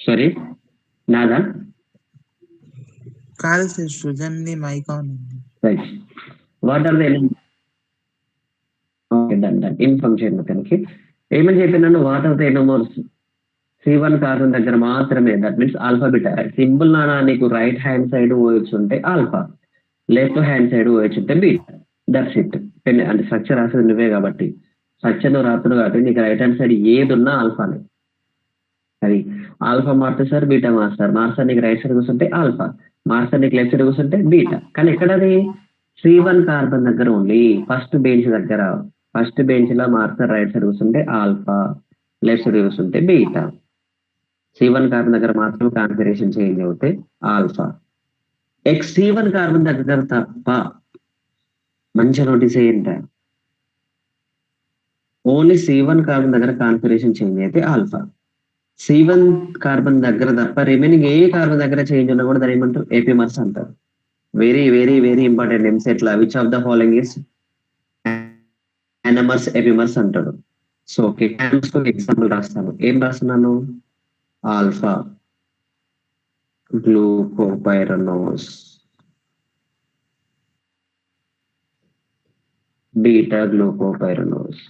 Sorry నాదా కాదు sir, సృజన్ది mic on ఉంది. Right. What are the okay done inform చేయండి తనకి. ఏమని చెప్పినాను? What are the anomers? C1 carbon దగ్గర మాత్రమే, that means alpha beta. Simple నానా, నీకు రైట్ హ్యాండ్ సైడ్ ఓహెచ్ ఉంటే alpha, left hand side OH ఉంటే బీటా. That's it. అంటే స్ట్రక్చర్ రాసేది నువ్వే కాబట్టి, స్ట్రక్చర్ నువ్వు రాస్తున్నావు కాబట్టి నీకు రైట్ హ్యాండ్ సైడ్ ఏది ఉన్నా ఆల్ఫానే. అది ఆల్ఫా మారుతారు, బీటా మారుతారు నీకు రైట్ సైడ్ కూర్చుంటే ఆల్ఫా, మారుతారు నీకు లెఫ్ట్ సైడ్ కూర్చుంటే బీటా. కానీ ఎక్కడది? C1 కార్బన్ దగ్గర ఓన్లీ ఫస్ట్ బెంచ్ దగ్గర. ఫస్ట్ బెంచ్ లో మారుతారు, రైట్ సైడ్ కూర్చుంటే ఆల్ఫా, లెఫ్ట్ సైడ్ కూర్చుంటే బీటా. C1 కార్బన్ దగ్గర మాత్రం కాన్ఫిగరేషన్ చేంజ్ అవుతే ఆల్ఫా. C1 కార్బన్ దగ్గర తప్ప మంచిగా నోటీస్ అయ్యింట, ఓన్లీ C1 కార్బన్ దగ్గర కాన్ఫిగరేషన్ చేంజ్ అయితే ఆల్ఫా. C1 కార్బన్ దగ్గర తప్ప రిమైనింగ్ ఏ కార్బన్ దగ్గర చేంజ్ ఉన్నా కూడా దాని ఏమంటారు? ఎపిమర్స్ అంటారు. Very very very important EAMCET లా. Which of the following is ఎనమర్స్, epimers అంటాడు. సో ఓకే, ఎగ్జాంపుల్ రాస్తాను. ఏం రాస్తున్నాను? Alpha glucopyranose, beta glucopyranose.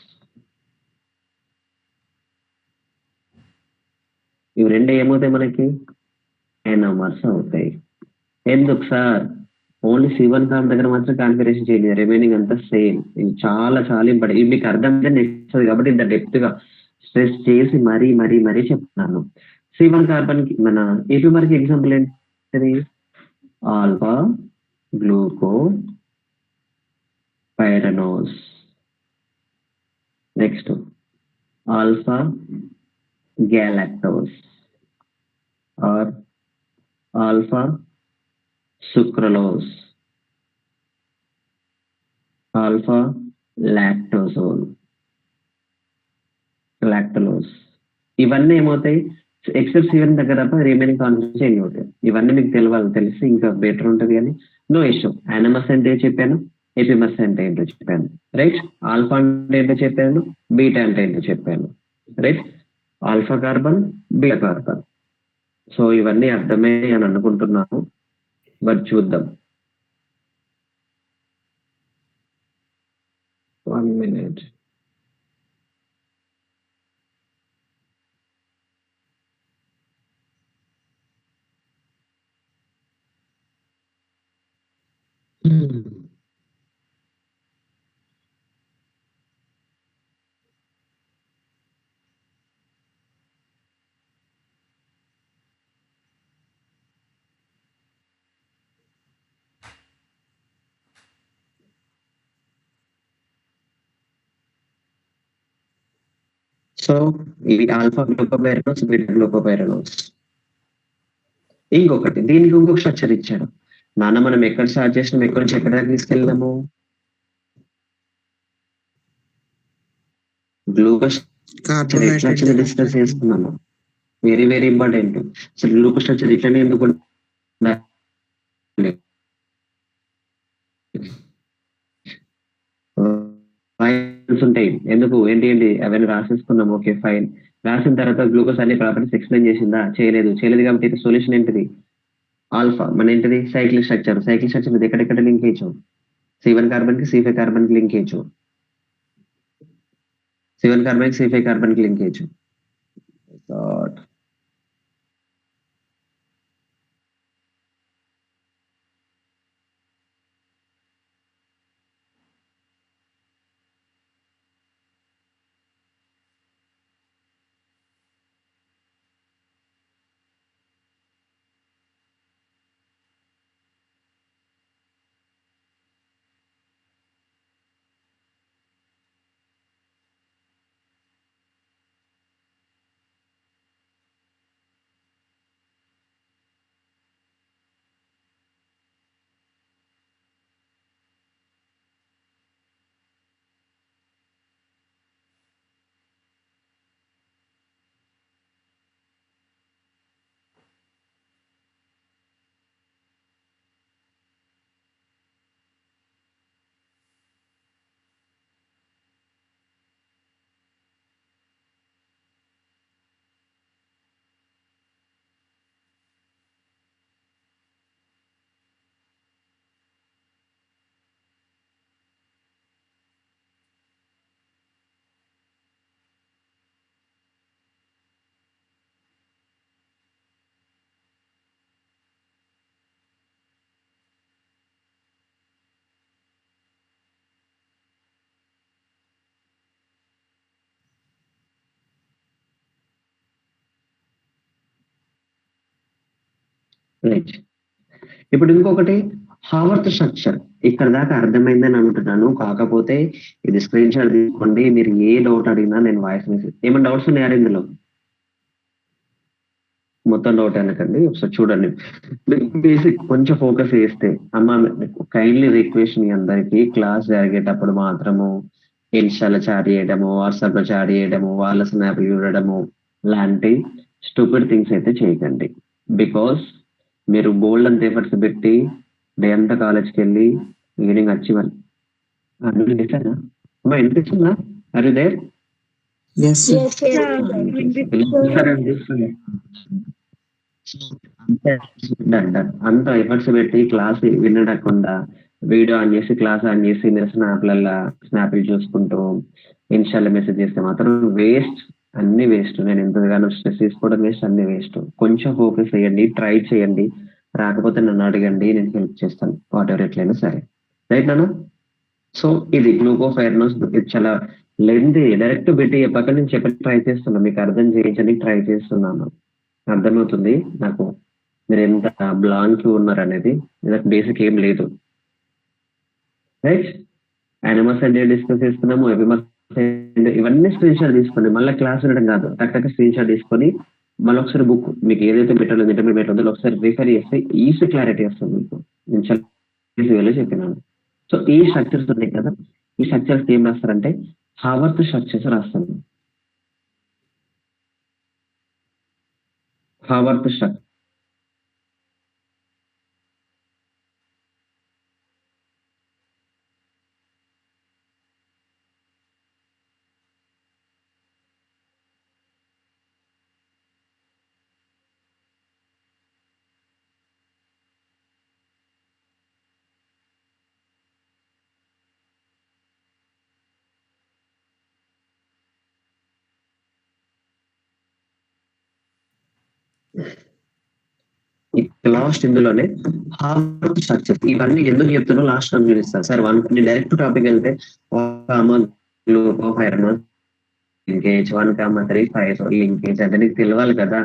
ఇవి రెండు ఏమవుతాయి మనకి? ఎనోమర్స్ అవుతాయి. ఎందుకు సార్? ఓన్లీ C1 కార్బన్ దగ్గర మాత్రం కాన్ఫిగరేషన్ చేయండి, రిమైనింగ్ అంతా సేమ్. ఇది చాలా చాలా ఇంపార్టెంట్. ఇది మీకు అర్థమైతే నెక్స్ట్ కాబట్టి ఇంత డెప్త్ గా స్ట్రెస్ చేసి మరీ చెప్తున్నాను. C1 కార్బన్ కి మన ఎపిమర్ కి ఎగ్జాంపుల్ ఏంటిది? Alpha gluco pyranose. Next alpha galactose or alpha sucralose, alpha lactulose. ఇవన్నీ ఏమవుతాయి? ఎక్సెప్ట్ ఈవెన్ దగ్గర తప్ప రిమైనింగ్ కాన్సెప్ట్స్ చేంజ్ అవుతాయి. ఇవన్నీ మీకు తెలిసి ఇంకా బెటర్ ఉంటుంది కానీ నో ఇష్యూ. యానమస్ అంటే చెప్పాను, ఎపిమస్ అంటే ఏంటో చెప్పాను, రైట్? ఆల్ఫా అంటే ఏంటో చెప్పాను, బీటా అంటే ఏంటో చెప్పాను, right? Alpha carbon, beta carbon. So ఇవన్నీ అర్థమే అని అనుకుంటున్నాను, బట్ చూద్దాం. 1 minute. సో ఇది ఆల్ఫా గ్లూకోపైరనోస్, బీటా గ్లూకోపైరనోస్. ఇంకొకటి, దీనికి ఇంకొక స్ట్రక్చర్ ఇచ్చాడు. నాన్న మనం ఎక్కడ స్టార్ట్ చేసినాం, ఎక్కడి నుంచి ఎక్కడ దాకా తీసుకెళ్ళాము? గ్లూకోజ్ స్ట్రక్చర్ డిస్కస్ చేసుకున్నాము. Very very important. అసలు గ్లూకోజ్ స్ట్రక్చర్ ఇట్లనే ఎందుకు ఉంటాయి, ఎందుకు ఏంటి అవన్నీ రాసేసుకున్నాం. Okay fine. రాసిన తర్వాత గ్లూకోజ్ అనే ప్రాపర్టీస్ ఎక్స్ప్లెయిన్ చేసిందా? చేయలేదు కాబట్టి సొల్యూషన్ ఏంటిది? ఆల్ఫా మన ఏంటిది? సైక్లిక్ స్ట్రక్చర్ ఇది ఎక్కడెక్కడ లింక్ చేయొచ్చు? C1 కార్బన్ కి C5 కార్బన్ కి లింక్ చేయొచ్చు, C1 కార్బన్ కి C5 కార్బన్ కి లింక్ చేయొచ్చు. రైట్. ఇప్పుడు ఇంకొకటి హావర్త్ స్ట్రక్చర్. ఇక్కడ దాకా అర్థమైందని అనుకుంటున్నాను. కాకపోతే ఇది స్క్రీన్ షాట్ తీసుకోండి. మీరు ఏ డౌట్ అడిగినా నేను వాయిస్ మెసేజ్, ఏమైనా డౌట్స్ ఉన్నాయా ఇందులో? మొత్తం డౌట్ అనకండి, ఒకసారి చూడండి. బేసిక్ కొంచెం ఫోకస్ చేస్తే అమ్మ కైండ్లీ రిక్వెస్ట్ మీ అందరికి, క్లాస్ జరిగేటప్పుడు మాత్రము ఇన్స్టాలో చాట్ చేయడము, వాట్సాప్ లో చాట్ చేయడము, వాళ్ళ స్నాప్ చూడడము లాంటి స్టూపిడ్ థింగ్స్ అయితే చేయకండి. బికాస్ మీరు బోల్డ్ అంత ఎఫర్ట్స్ పెట్టి డే అంతా కాలేజ్కి వెళ్ళి ఈవినింగ్ వచ్చి అమ్మా వినిపిస్తుందా? అరే దేర్ అంత ఎఫర్ట్స్ పెట్టి క్లాస్ వినడకుండా వీడియో ఆన్ చేసి క్లాస్ ఆన్ చేసి మీరు స్నాప్లు చూసుకుంటూ ఇన్స్టాలో మెసేజ్ చేస్తే మాత్రం వేస్ట్, అన్ని వేస్ట్. నేను ఎంతగానో స్ట్రెస్ తీసుకోవడం వేస్ట్, అన్ని వేస్ట్. కొంచెం ఫోకస్ చేయండి, ట్రై చేయండి. రాకపోతే నన్ను అడగండి, నేను హెల్ప్ చేస్తాను, వాట్ ఎవర్ ఎట్లయినా సరే. రైట్ నాన్న? సో ఇది గ్లూకోఫైర్నోస్. ఇది చాలా లెంత్, డైరెక్ట్ పెట్టి పక్కన నుంచి చెప్పి ట్రై చేస్తున్నాను, మీకు అర్థం చేయించడానికి ట్రై చేస్తున్నాను. అర్థమవుతుంది నాకు మీరు ఎంత బ్లాంక్ ఉన్నారు అనేది. నాకు బేసిక్ ఏం లేదు. రైట్? యానిమల్స్ అంటే డిస్కస్ చేస్తున్నాము, ఇవన్నీ స్క్రీన్ షాట్ తీసుకోండి. మళ్ళీ క్లాస్ వినడం కాదు, టక్ స్క్రీన్ షాట్ తీసుకొని మళ్ళీ ఒకసారి బుక్ మీకు ఏదైతే పెట్టాలో ఇంటర్మీడియట్ ఉందో ఒకసారి రిఫర్ చేస్తే ఈజీ క్లారిటీ వస్తుంది మీకు. నేను చాలా ఈజీగా చెప్పినాను. సో ఈ స్ట్రక్చర్స్ ఉన్నాయి కదా, ఈ స్ట్రక్చర్స్ ఏం రాస్తారంటే హావర్త్ స్ట్రక్చర్స్ రాస్తాను. హావర్త్ స్ట్రక్చర్ లాస్ట్ ఇందులోనే హార్వర్డ్ స్ట్రక్చర్ ఇవన్నీ ఎందుకు చెప్తున్నా లాస్ట్ టైం చూపిస్తాను సార్. నేను డైరెక్ట్ టాపిక్ వెళ్తే లింకేజ్ 1,3 5 లింకేజ్ అంటే నీకు తెలియాలి కదా.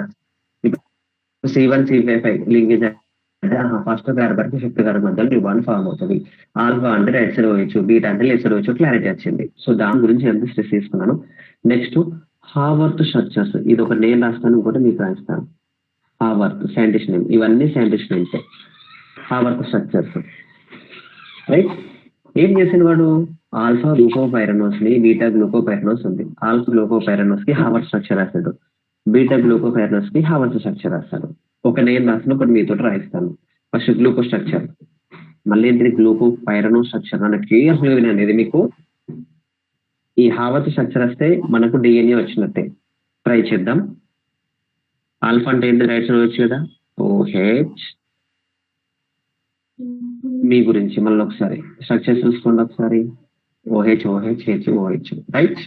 C1 C5 లింకేజ్ అంటే ఫస్ట్ కార్బన్ కి ఫిఫ్త్ కార్బన్ మధ్యలో రిబాండ్ ఫామ్ అవుతుంది. ఆల్ఫా అంటే రైట్ సైడ్ పోయొచ్చు, బీటా అంటే లెఫ్ట్ సైడ్ పోయొచ్చు, క్లారిటీ వచ్చింది. సో దాని గురించి ఎంత స్ట్రెస్ తీసుకున్నాను. నెక్స్ట్ హావర్త్ స్ట్రక్చర్స్, ఇది ఒక నేను రాస్తాను, ఇంకోటి మీకు రాస్తాను. హావర్త్ సైంటిస్ట్ నేమ్, ఇవన్నీ scientist names. Haworth structures right. ఏం చేసిన వాడు ఆల్ఫా గ్లూకోపైరనోస్ ని బీటా గ్లూకోపైరనోస్ ఉంది. ఆల్ఫా గ్లూకోపైరనోస్ కి హావర్త్ స్ట్రక్చర్ రాస్తాడు, బీటా గ్లూకోపైరనోస్ కి హావర్త్ స్ట్రక్చర్ రాస్తాడు. ఒక నేను రాసిన ఒకటి మీతో రాయిస్తాను. ఫస్ట్ గ్లూకో స్ట్రక్చర్, మళ్ళీ ఏంటి గ్లూకోపైరనో స్ట్రక్చర్ అన్న క్లియర్ వినండి. అనేది మీకు ఈ హావర్త్ స్ట్రక్చర్ వస్తే మనకు డిఎన్ఏ వచ్చినట్టే. ట్రై చేద్దాం. ఆల్ఫా అంటే ఏంటి రైట్ సైడ్ వచ్చు కదా, ఓహెచ్. మీ గురించి మళ్ళీ ఒకసారి స్ట్రక్చర్ చూసుకోండి ఒకసారి. OH OH H OH right.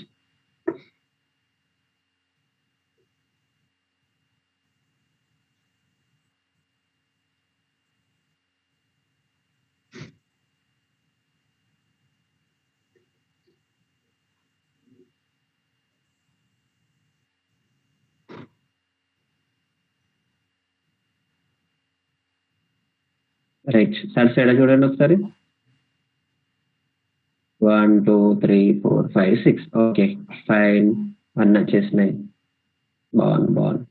Right sir side చూడండి ఒకసారి. 1 2 3 4 5 6 ఓకే ఫైన్ అన్న వచ్చేసినాయి. బాగుంది.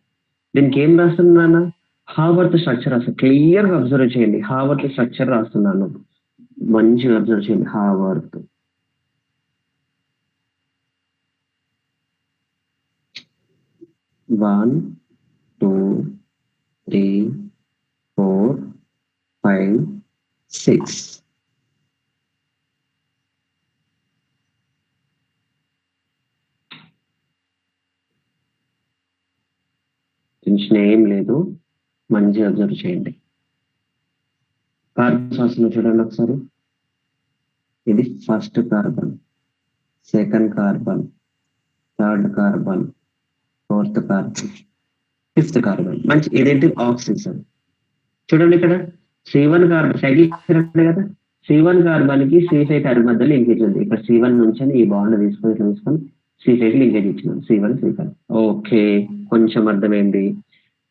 దీనికి ఏం రాస్తున్నాను, హావర్త్ స్ట్రక్చర్ రాస్తాను. క్లియర్ గా అబ్జర్వ్ చేయండి, హావర్త్ స్ట్రక్చర్ రాస్తున్నాను. మంచిగా అబ్జర్వ్ చేయండి. హావర్త్ 1 2 3 4 5 6. టెన్షన్ ఏం లేదు, మంచిగా అబ్జర్వ్ చేయండి. కార్బన్ శాస్త్రం చూడండి ఒకసారి. ఇది first carbon, second carbon, third carbon, fourth carbon, fifth carbon. మంచి ఇదేంటి ఆక్సిజన్. చూడండి ఇక్కడ C1 కార్బన్ సైకిల్ కదా, C1 కార్బన్ కి C5 కార్బన్ మధ్య లింకేజ్ ఉంది. ఇక్కడ C1 నుంచి ఈ బాండ్ తీసుకొని C5 లింకేజ్ ఇచ్చినాం. C1 C5 ఓకే, కొంచెం అర్థమైంది.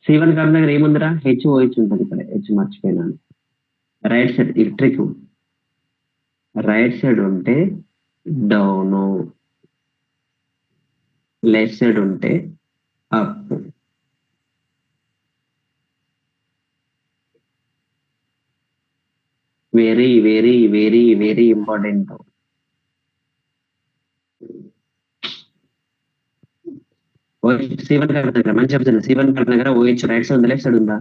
C1 కార్బన్ దగ్గర ఏముందిరా, HOH ఉంటుంది. ఇక్కడ హెచ్ మర్చిపోయినాను. Right side trick, right side ఉంటే డౌన్, లెఫ్ట్ సైడ్ ఉంటే up. Very very very very important. C1 carbon దగ్గర మంచి చెప్తున్నా. C1 కార్బన్ దగ్గర OH రైట్ సైడ్ ఉందా లెఫ్ట్ సైడ్ ఉందా?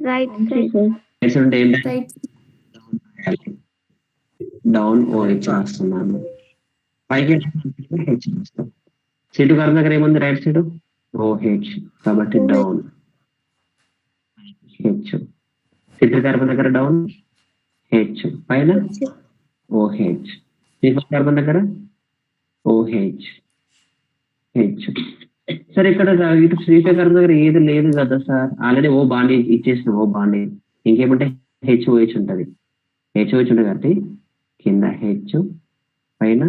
రైట్ సైడ్ ఉంటే ఏంటంటే డౌన్ OH రాస్తున్నాను. పైకి C2 కార్బన్ దగ్గర ఏముంది రైట్ సైడ్ OH కాబట్టి డౌన్ H. C3 కార్బన్ దగ్గర డౌన్ H, పైన OH. C4 కార్బన్ దగ్గర OH H. సరే ఇక్కడ ఇటు C5 కార్బన్ దగ్గర ఏది లేదు కదా సార్, ఆల్రెడీ ఓ బాండ్ ఇచ్చేసిన ఓ బాండ్. ఇంకేమంటే HOH ఉంటుంది. HOH ఉంటుంది కాబట్టి కింద H, పైన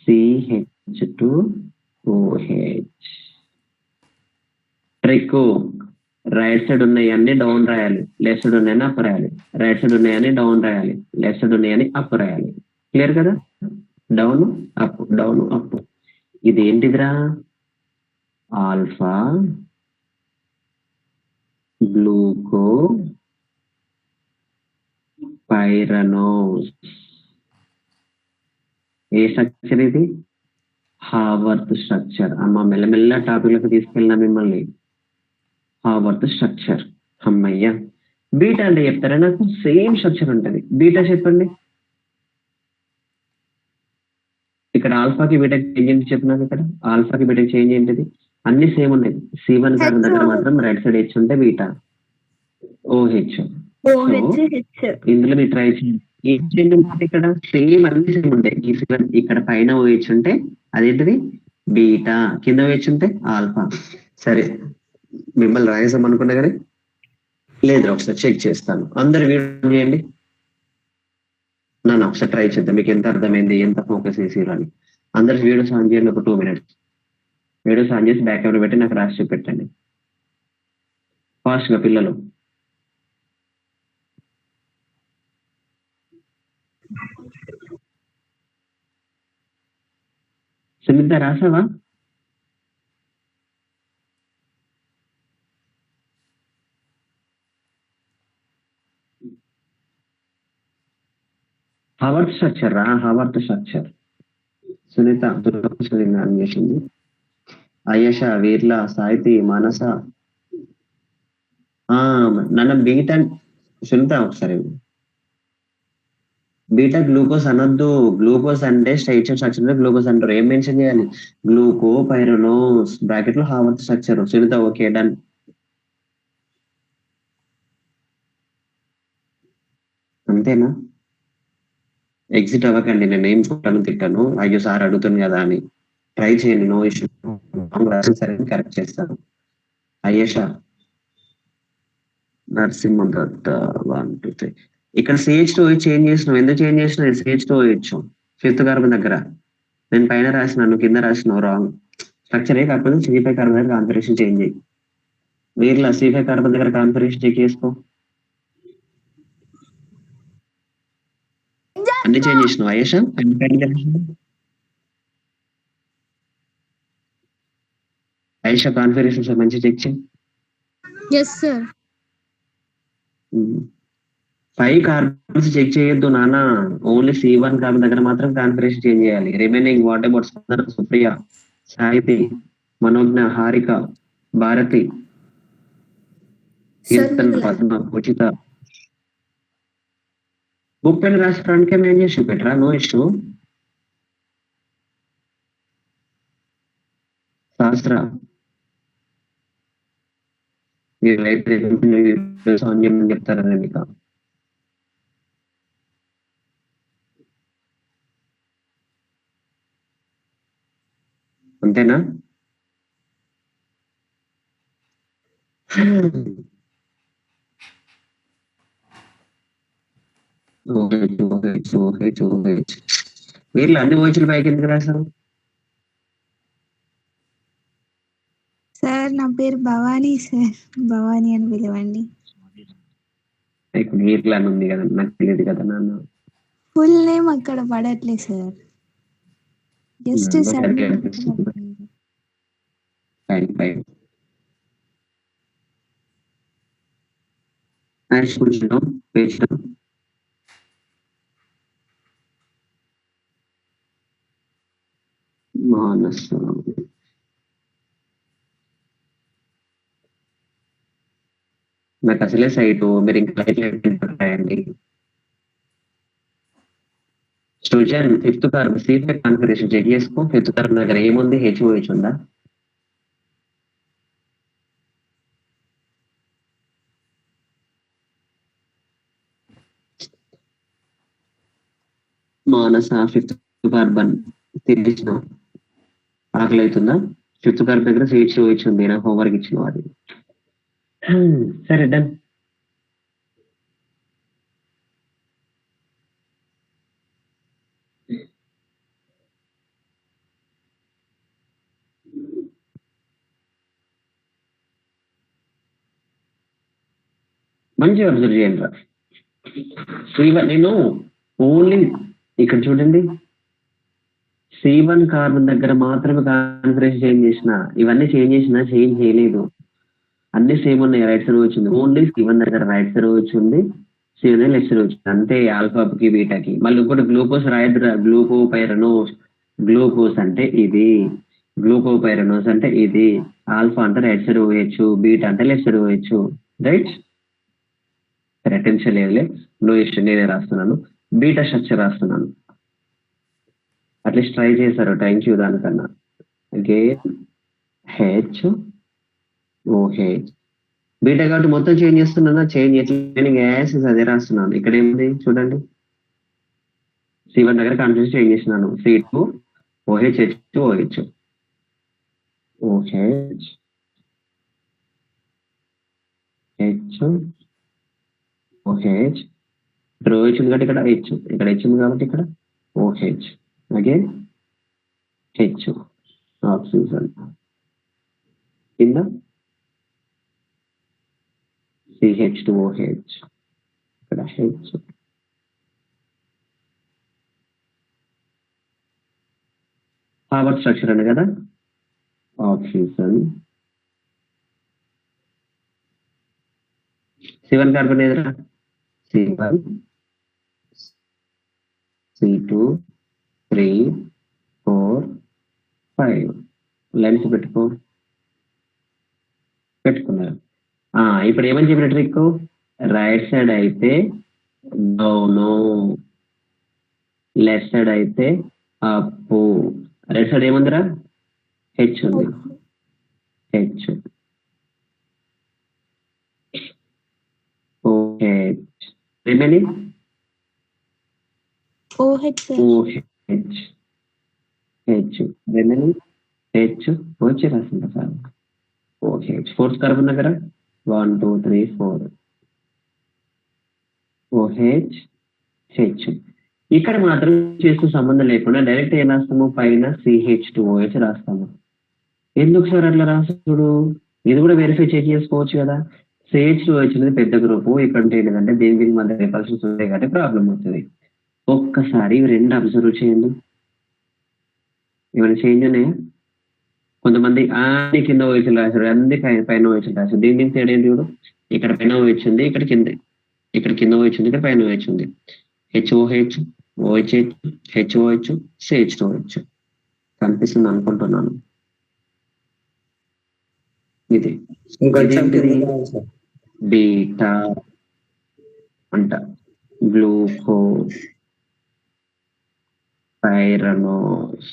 CH2OH. ట్రిక్, రైట్ సైడ్ ఉన్నాయన్నీ డౌన్ రాయాలి, లెఫ్ట్ సైడ్ ఉన్నాయని అప్ రాయాలి. రైట్ సైడ్ ఉన్నాయని డౌన్ రాయాలి, లెఫ్ట్ సైడ్ ఉన్నాయని అప్ రాయాలి. క్లియర్ కదా? Down up down up. ఇది ఏంటిదిరా? Alpha gluco pyranose. ఏ స్ట్రక్చర్ ఇది? Haworth structure. అమ్మ మెల్లమెల్ల టాపిక్లకు తీసుకెళ్ళినా మిమ్మల్ని. హావర్త్ స్ట్రక్చర్. అమ్మయ్య. బీటా అంటే చెప్తారా నాకు? సేమ్ స్ట్రక్చర్ ఉంటుంది. బీటా చెప్పండి. ఇక్కడ ఆల్ఫాకి బీటాకి చేంజ్ ఏంటి చెప్పినాను. ఇక్కడ ఆల్ఫాకి బీటాకి చేంజ్ ఏంటిది? అన్ని సేమ్ ఉన్నాయి. C1 కార్బన్ దగ్గర మాత్రం రైట్ సైడ్ హెచ్ ఉంటే బీటా OH. ఇందులో మీరు ట్రై చేయండి. ఏం చేంజ్ ఉంటుంది ఇక్కడ? సేమ్ అన్ని సేమ్ ఉంటాయి. ఇక్కడ పైన OH ఉంటే అదేంటిది? బీటా. కింద OH ఉంటే ఆల్ఫా. సరే, మిమ్మల్ని రాయసం అనుకున్నా కానీ లేదు, ఒకసారి చెక్ చేస్తాను. అందరు వీడియో చేయండి. నన్ను ఒకసారి ట్రై చేద్దాం, మీకు ఎంత అర్థమైంది, ఎంత ఫోకస్ చేసి అని. అందరు వీడియోస్ ఆన్ చేయండి. ఒక 2 minutes వీడియోస్ ఆన్ చేసి బ్యాక్ కెమెరా పెట్టి నాకు రాసి చూపెట్టండి ఫాస్ట్ గా పిల్లలు. సునీత రాసావా? హావర్త్ స్ట్రక్చర్ రా, హావర్త్ స్ట్రక్చర్. సునీత ఆన్ చేసింది. అయేష, వీర్ల, సాహితి, మానస. నన్ను బీటా సునీత ఒకసారి బీటా గ్లూకోజ్ అనొద్దు. గ్లూకోజ్ అంటే స్ట్రైట్ స్ట్రక్చర్ గ్లూకోజ్ అంటారు. ఏం మెన్షన్ చేయాలి? గ్లూకో పైరనోస్ బ్రాకెట్ లో Haworth structure. Sunitha okay, done. అంతేనా? ఎగ్జిట్ అవ్వకండి, నేను ఏం పుట్టాను తిట్టాను. అయ్యో సార్ అడుగుతుంది కదా అని ట్రై చేయండి. No issue. సరే కరెక్ట్ చేస్తాను. అయ్యేష, నరసింహదత్త 1 2 3. ఇక్కడ CH2OH చేంజ్ చేసినావు. ఎందుకు చేంజ్ చేసినావు? CH2OH 5th కార్బన్ దగ్గర. నేను పైన రాసినాను, కింద రాసినావు. రాంగ్ స్ట్రక్చరే. కాకపోతే C5 కార్బన్ దగ్గర కాన్ఫిగరేషన్ చేంజ్ చేయి. వీర్ల C5 కార్బన్ దగ్గర కాన్ఫిగరేషన్ చెక్ చేసుకో. అన్ని చేంజ్ చేసినావు అయేష? అయేష కాన్ఫిగరేషన్స్ మంచి చెక్ చేయి. Yes, sir. 5 కార్బన్స్ చెక్ చేయొద్దు నాన్న. ఓన్లీ C1 కార్బన్ దగ్గర మాత్రం కాన్ఫిగరేషన్ చేంజ్ చేయాలి. Remaining what about Supriya, Sahiti, Manogna, Harika, Bharati, Keerthan, Padma, Uchita. Book పైన రాసుకోవడానికి ఏం చేసి పెట్టరా? No issue. శాస్త్ర చెప్తారా? మీకు అంతేనా? వీళ్ళు అన్ని ఓహెచ్లు పైకి ఎందుకు రాశారు? సార్ నా పేరు భవానీ సార్, భవానీ అని పిలవండి. వీర్లు అని ఉంది కదా, నాకు తెలియదు కదా నాన్న. ఫుల్ నేమ్ అక్కడ పడట్లేదు సార్, జస్ట్ సార్. నాకు అసలే సైట్, మీరు ఇంకా రాయండి. Srujan 5th carbon C5 configuration check చేసుకో. 5th కార్బన్ దగ్గర ఏముంది? HOH ఉందా? మానస 5th కార్బన్ తిరిగిన ఆకలి అవుతుందా? 5th కార్బన్ దగ్గర CH2OH ఉంది. నాకు హోంవర్క్ ఇచ్చిన అది. సరే డన్. మంచిగా అబ్జర్వ్ చేయండి రా. నేను ఓన్లీ ఇక్కడ చూడండి, C1 కార్బన్ దగ్గర మాత్రమే కాన్ఫిగరేషన్ చేంజ్ చేసిన, ఇవన్నీ చేంజ్ చేయలేదు, అన్ని సేమ్ ఉన్నాయి. రైట్ సైడ్ వచ్చింది ఓన్లీ C1 దగ్గర రైట్ సైడ్ వచ్చింది, C1 లెఫ్ట్ సైడ్ వచ్చింది అంతే. ఆల్ఫాకి బీటాకి మళ్ళీ ఇంకోటి గ్లూకోజ్ రాయద్దురా, గ్లూకోపైరనోస్, గ్లూకోజ్ అంటే ఇది, గ్లూకోపైరనోస్ అంటే ఇది, ఆల్ఫా అంటే రైట్ సైడ్ పోయచ్చు, బీటా అంటే లెఫ్ట్ సైడ్ పోయచ్చు. రైట్, టెన్షన్ లేదులే, నో ఇష్యూ, నేనే రాస్తున్నాను. బీటా స్ట్రక్చర్ రాస్తున్నాను, అట్లీస్ట్ ట్రై చేశారు, థ్యాంక్ యూ దానికన్నా. అగైన్ హెచ్ ఓహెచ్ బీటా కాబట్టి మొత్తం చేంజ్ చేస్తున్నానా, చేంజ్ ఎట్లా గ్యాస్ అదే రాస్తున్నాను. ఇక్కడ ఏముంది చూడండి, C1 దగ్గర కాన్ఫిగరేషన్ చేంజ్ చేస్తున్నాను, C2 OH H2 OH OH H OH ఇక్కడ OH ఉంది కాబట్టి ఇక్కడ H, ఇక్కడ H ఉంది కాబట్టి ఇక్కడ OH, అగైన్ H ఆక్సిజన్ కింద CH2OH ఇక్కడ H, హార్వర్డ్ స్ట్రక్చర్ అండి కదా, ఆక్సిజన్ C1 కార్బన్ ఎదురా, C1 C2 3 4 5 లైన్స్ పెట్టుకున్నారు. ఇప్పుడు ఏమని చెప్పిన ట్రిక్, రైట్ సైడ్ అయితే డౌను, లెఫ్ట్ సైడ్ అయితే అప్పు. రైట్ సైడ్ ఏముందిరా, హెచ్ ఉంది, H OH remaining OH sir. OH H remaining H వచ్చి రాసింది సార్. OH ఫోర్త్ కార్బన్ దగ్గర 1 2 3 4 OH H. ఇక్కడ మాత్రం చేస్తూ సంబంధం లేకుండా డైరెక్ట్ ఏం రాస్తాము, పైన CH2OH రాస్తాము. ఎందుకు సార్ అట్లా రాస్తాడు, ఇది కూడా వెరిఫై చెక్ చేసుకోవచ్చు కదా. CH2OH అనేది పెద్ద గ్రూప్, ఇక్కడ ఏంటంటే దీనికి మధ్య రిపల్షన్స్ ఉంటాయి కాబట్టి ప్రాబ్లం అవుతుంది. ఒక్కసారి ఇవి రెండు అబ్జర్వ్ చేయండి, ఏమైనా చేంజ్ ఉన్నాయా? కొంతమంది అన్ని కింద OH రాశారు, అన్ని పైన OH రాశారు. దీనికి తేడా ఏంటి చూడు, ఇక్కడ పైన OH ఉంది, ఇక్కడ కింద OH ఉంది, ఇక్కడ పైన OH ఉంది. HOH OH HOH CH2OH కనిపిస్తుంది అనుకుంటున్నాను. ఇది బీటా అంట, గ్లూకో పైరనోస్.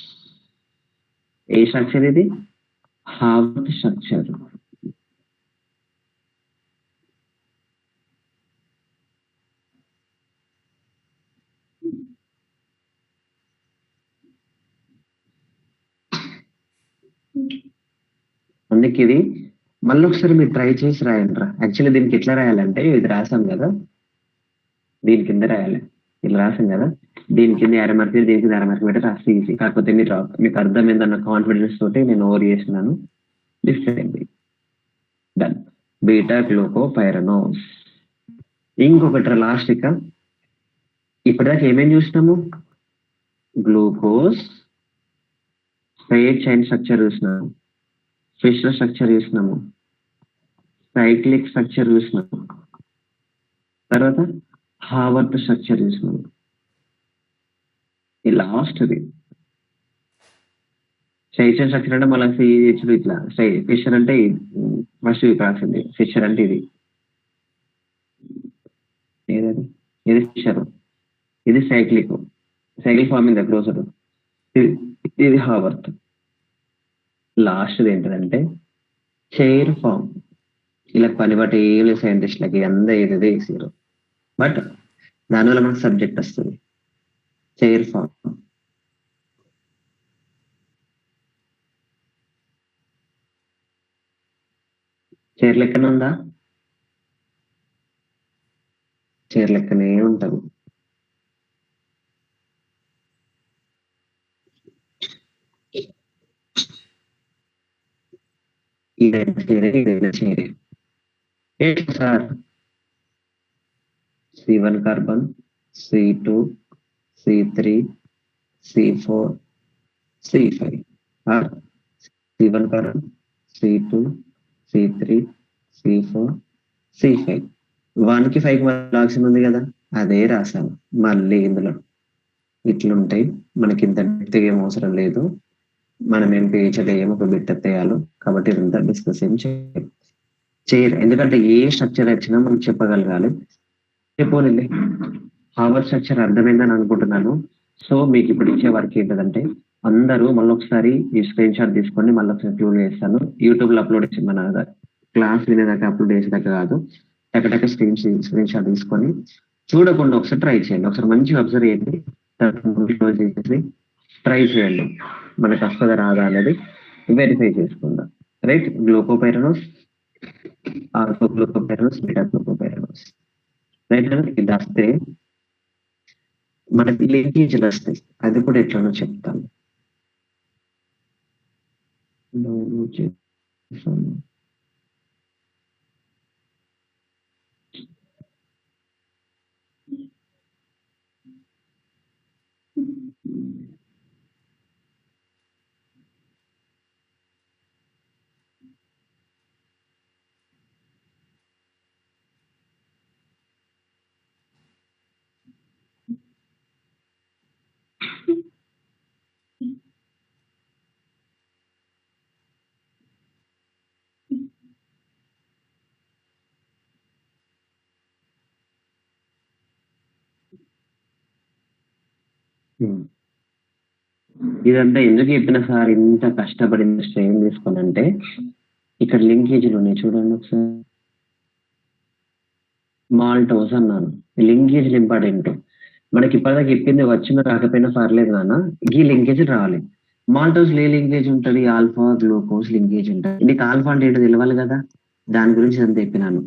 ఏ స్ట్రక్చర్ ఇది, హార్వర్డ్ స్ట్రక్చర్. అందుకే ఇది మళ్ళీ ఒకసారి మీరు ట్రై చేసి రాయండి రా. యాక్చువల్లీ దీనికి ఎట్లా రాయాలంటే, ఇది రాసాం కదా, దీని కింద రాయాలి, ఇలా రాసాం కదా, దీని కింద 50 మార్కులు, దీని కింద 60 మార్కులు పెట్టి రాసి ఈజీ. కాకపోతే మీకు అర్థమైందన్న కాన్ఫిడెన్స్ తోటి నేను ఓవర్ చేస్తున్నాను. Different done. Beta గ్లూకో pyranose. ఇంకొకటి లాస్ట్ ఇక, ఇప్పటిదాకా ఏమేమి చూసినాము, గ్లూకోజ్ స్ట్రైట్ చైన్ స్ట్రక్చర్ చూసినాము, ఫిషర్ స్ట్రక్చర్ చూసినాము, సైక్లిక్ స్ట్రక్చర్ చూసినాము, తర్వాత హార్వర్డ్ స్ట్రక్చర్ చూసినాము. ఈ లాస్ట్ ఇది స్ట్రైట్ చైన్ స్ట్రక్చర్ అంటే మళ్ళీ సిహెచ్లు ఇట్లా ఫిషర్ అంటే ఫస్ట్ రాసింది, ఫిషర్ అంటే ఇది ఏదది, ఇది ఫిషర్, ఇది సైక్లిక్ ఫార్మింగ్ క్లోజర్, ఇది హార్వర్డ్. లాస్ట్ ఏంటంటే చైర్ ఫామ్. ఇలా పని బట్టి ఏం లేదు సైంటిస్ట్లకి, అంతా ఏదో వేసారు, బట్ దానివల్ల మనకు సబ్జెక్ట్ వస్తుంది. చైర్ ఫామ్ చైర్ లెక్కనే ఉందా, చైర్ లెక్కనే ఉంటాము. ఇదైనా చేరే, ఇదైనా చేరే. ఏంటి sir, C1 carbon, C2 C3 C4 C5 or C1 column, C2, C3, C4, C5. 1కి 5కి మళ్ళీ ఆప్షన్ ఉంది కదా, అదే రాసాను మళ్ళీ ఇందులో. ఇట్లుంటాయి, మనకి ఇంత డెప్త్ ఏం అవసరం లేదు, మనం ఏం పేచలేము, ఒక బిట్ ఎత్తేయాలి కాబట్టి ఇదంతా డిస్కస్ ఏం చేయరు. ఎందుకంటే ఏ స్ట్రక్చర్ వచ్చినా మనం చెప్పగలగాలి. చెప్పోనండి, హార్వర్డ్ స్ట్రక్చర్ అర్థమైందని అనుకుంటున్నాను. సో మీకు ఇప్పుడు ఇచ్చే వర్క్ ఏంటంటే అందరూ మళ్ళీ ఒకసారి ఈ స్క్రీన్ షాట్ తీసుకొని మళ్ళీ ఒకసారి అప్లోడ్ చేస్తాను. యూట్యూబ్ లో అప్లోడ్ చేసి మన క్లాస్ వినేదాకా అప్లోడ్ చేసేదాకా కాదు, టక స్క్రీన్ షాట్ తీసుకొని చూడకుండా ఒకసారి ట్రై చేయండి. ఒకసారి మంచిగా అబ్జర్వ్ చేయండి, క్లోజ్ చేసేసి ట్రై చేయండి. మనకు వస్తుందా రాదా అనేది వెరిఫై చేసుకుందాం. Right, glucopyranose, alpha glucopyranose, beta glucopyranose. Right, ఇది వస్తే మనకి లింకేజీలు వస్తాయి, అది కూడా ఎట్లనో చెప్తాను. ఇదంతా ఎందుకు చెప్పిన సార్ ఇంత కష్టపడి స్ట్రెయిన్ తీసుకొని అంటే, ఇక్కడ లింకేజీలు ఉన్నాయి చూడండి ఒకసారి. మాల్టోస్ అన్నాను, లింకేజీలు ఇంపార్టెంట్. మనకి ఇప్పటిదాకా చెప్పింది వచ్చిన రాకపోయినా పర్లేదు నాన్న, ఈ లింకేజ్ రావాలి. మాల్టోస్ ఏ లింకేజ్ ఉంటుంది, ఆల్ఫా గ్లూకోజ్ లింకేజ్ ఉంటుంది. నీకు ఆల్ఫా అంటే ఏంటో తెలియాలి కదా, దాని గురించి అంత చెప్పినాను.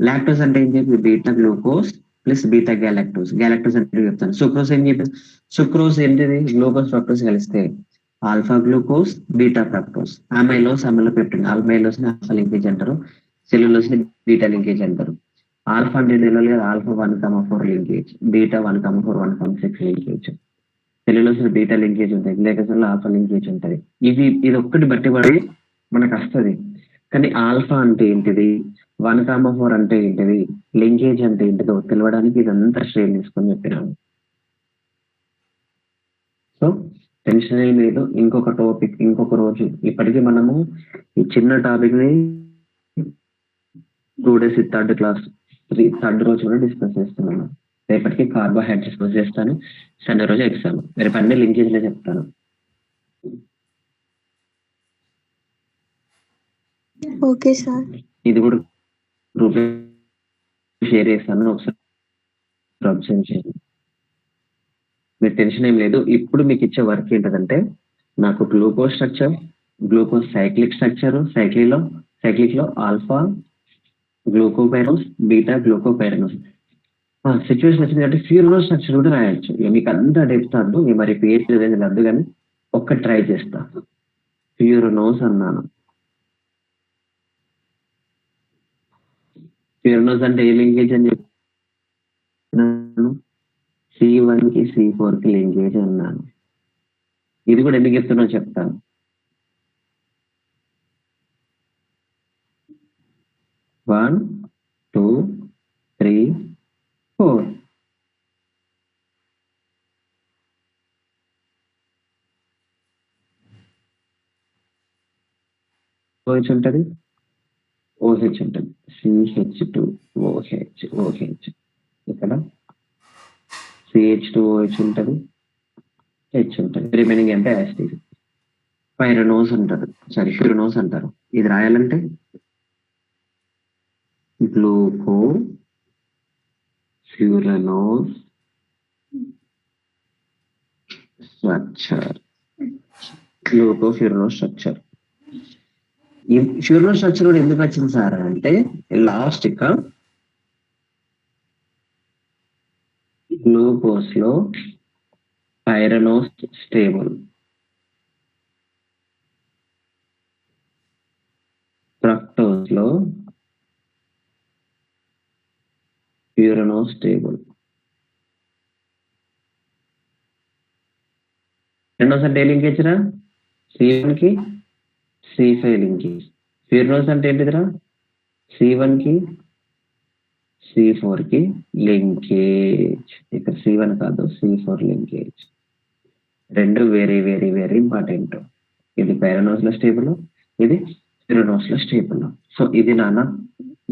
లాక్టోస్ అంటే ఏం చెప్పి beta glucose plus beta galactose. Galactose అంటే చెప్తాను. సుక్రోజ్ ఏం చెప్పి, సుక్రోజ్ ఏంటిది, గ్లూకోజ్ ఫ్రక్టోస్ కలిస్తే alpha glucose beta fructose. Amylose amylopectin, amylose ని ఆల్ఫా లింకేజ్ అంటారు, సెల్యులోస్ ని బీటా లింకేజ్ అంటారు. ఆల్ఫా అంటే తెలియాలి కదా, alpha 1,4 linkage, beta 1,4 1,6 linkage. Cellulose beta linkage ఉంటుంది, గ్లైకోజన్ లో ఆల్ఫా లింకేజ్ ఉంటుంది. ఇది ఒక్కటి బట్టి పడి మనకు వస్తుంది. కానీ ఆల్ఫా అంటే ఏంటిది, 1,4 అంటే ఏంటిది, లింకేజ్ అంటే ఏంటిదో తెలియడానికి ఇదంతా శ్రేణి తీసుకొని చెప్పినాను. సో టెన్షన్ ఏం లేదు, ఇంకొక టాపిక్ ఇంకొక రోజు. ఇప్పటికీ మనము ఈ చిన్న టాపిక్ ని 2 days థర్డ్ రోజు కూడా డిస్కస్ చేస్తున్నాను. రేపటికి కార్బోహైడ్రేట్స్ డిస్కస్ చేస్తాను, సండే రోజు ఎగ్జామ్. రేపు అన్ని లింకేజ్లే చెప్తాను. Okay sir. ఇది కూడా గ్రూప్ షేర్ చేస్తాను, ఒకసారి అబ్జర్వ్ చేయండి. మీరు టెన్షన్ ఏం లేదు. ఇప్పుడు మీకు ఇచ్చే వర్క్ ఏంటంటే, నాకు glucose structure, glucose cyclic structure, cyclic లో ఆల్ఫా గ్లూకోపైరనోస్, బీటా గ్లూకోపైరనోస్. సిచ్యువేషన్ వచ్చింది కాబట్టి ఫ్యూరినోస్ స్ట్రక్చర్ కూడా రాయొచ్చు. మీకు అంతా డెప్త్ అద్దు, మరి పేరు అనేది అద్దు, కానీ ఒక్క ట్రై చేస్తా. ఫ్యూరినోస్ అన్నాను. ఫ్యూరినోస్ అంటే ఏ లింకేజ్ అని చెప్పినాను, C1 కి C4 కి లింకేజ్ అన్నాను. ఇది కూడా ఎందుకు చెప్తున్నా చెప్తాను. వన్, 2, 3, 4. OH ఉంటుంది, OH ఉంటుంది, CH2OH. ఇక్కడ CH2OH ఉంటుంది, H ఉంటుంది, రిమైనింగ్ అంటే యాసిడ్. పైరనోస్ అంటారు, సారీ ఫ్యూరినోస్ అంటారు. ఇది రాయాలంటే గ్లూకో ఫ్యూరనోస్ స్ట్రక్చర్. గ్లూకో ఫ్యూరనోస్ స్ట్రక్చర్. ఈ ఫ్యూరనోస్ స్ట్రక్చర్ కూడా ఎందుకు వచ్చింది సార్ అంటే, లాస్ట్ ఇక గ్లూకోజ్ లో పైరనోస్ స్టేబుల్, ఫ్రక్టోస్ లో ఫ్యూరనోస్ స్టేబుల్. రెండోస్ అంటే ఏ లింకేజ్ రా? C1 కి C5 లింకేజ్. ఫిర్నోస్ అంటే ఏంటిదిరా? C1 కి C4 కి లింకేజ్. ఇక్కడ C1 కాదు, C4 లింకేజ్. రెండు వెరీ వెరీ వెరీ ఇంపార్టెంట్. ఇది పైరనోస్ల స్టేబుల్, ఇది ఫిర్నోస్ల స్టేబుల్. సో ఇది నాన్న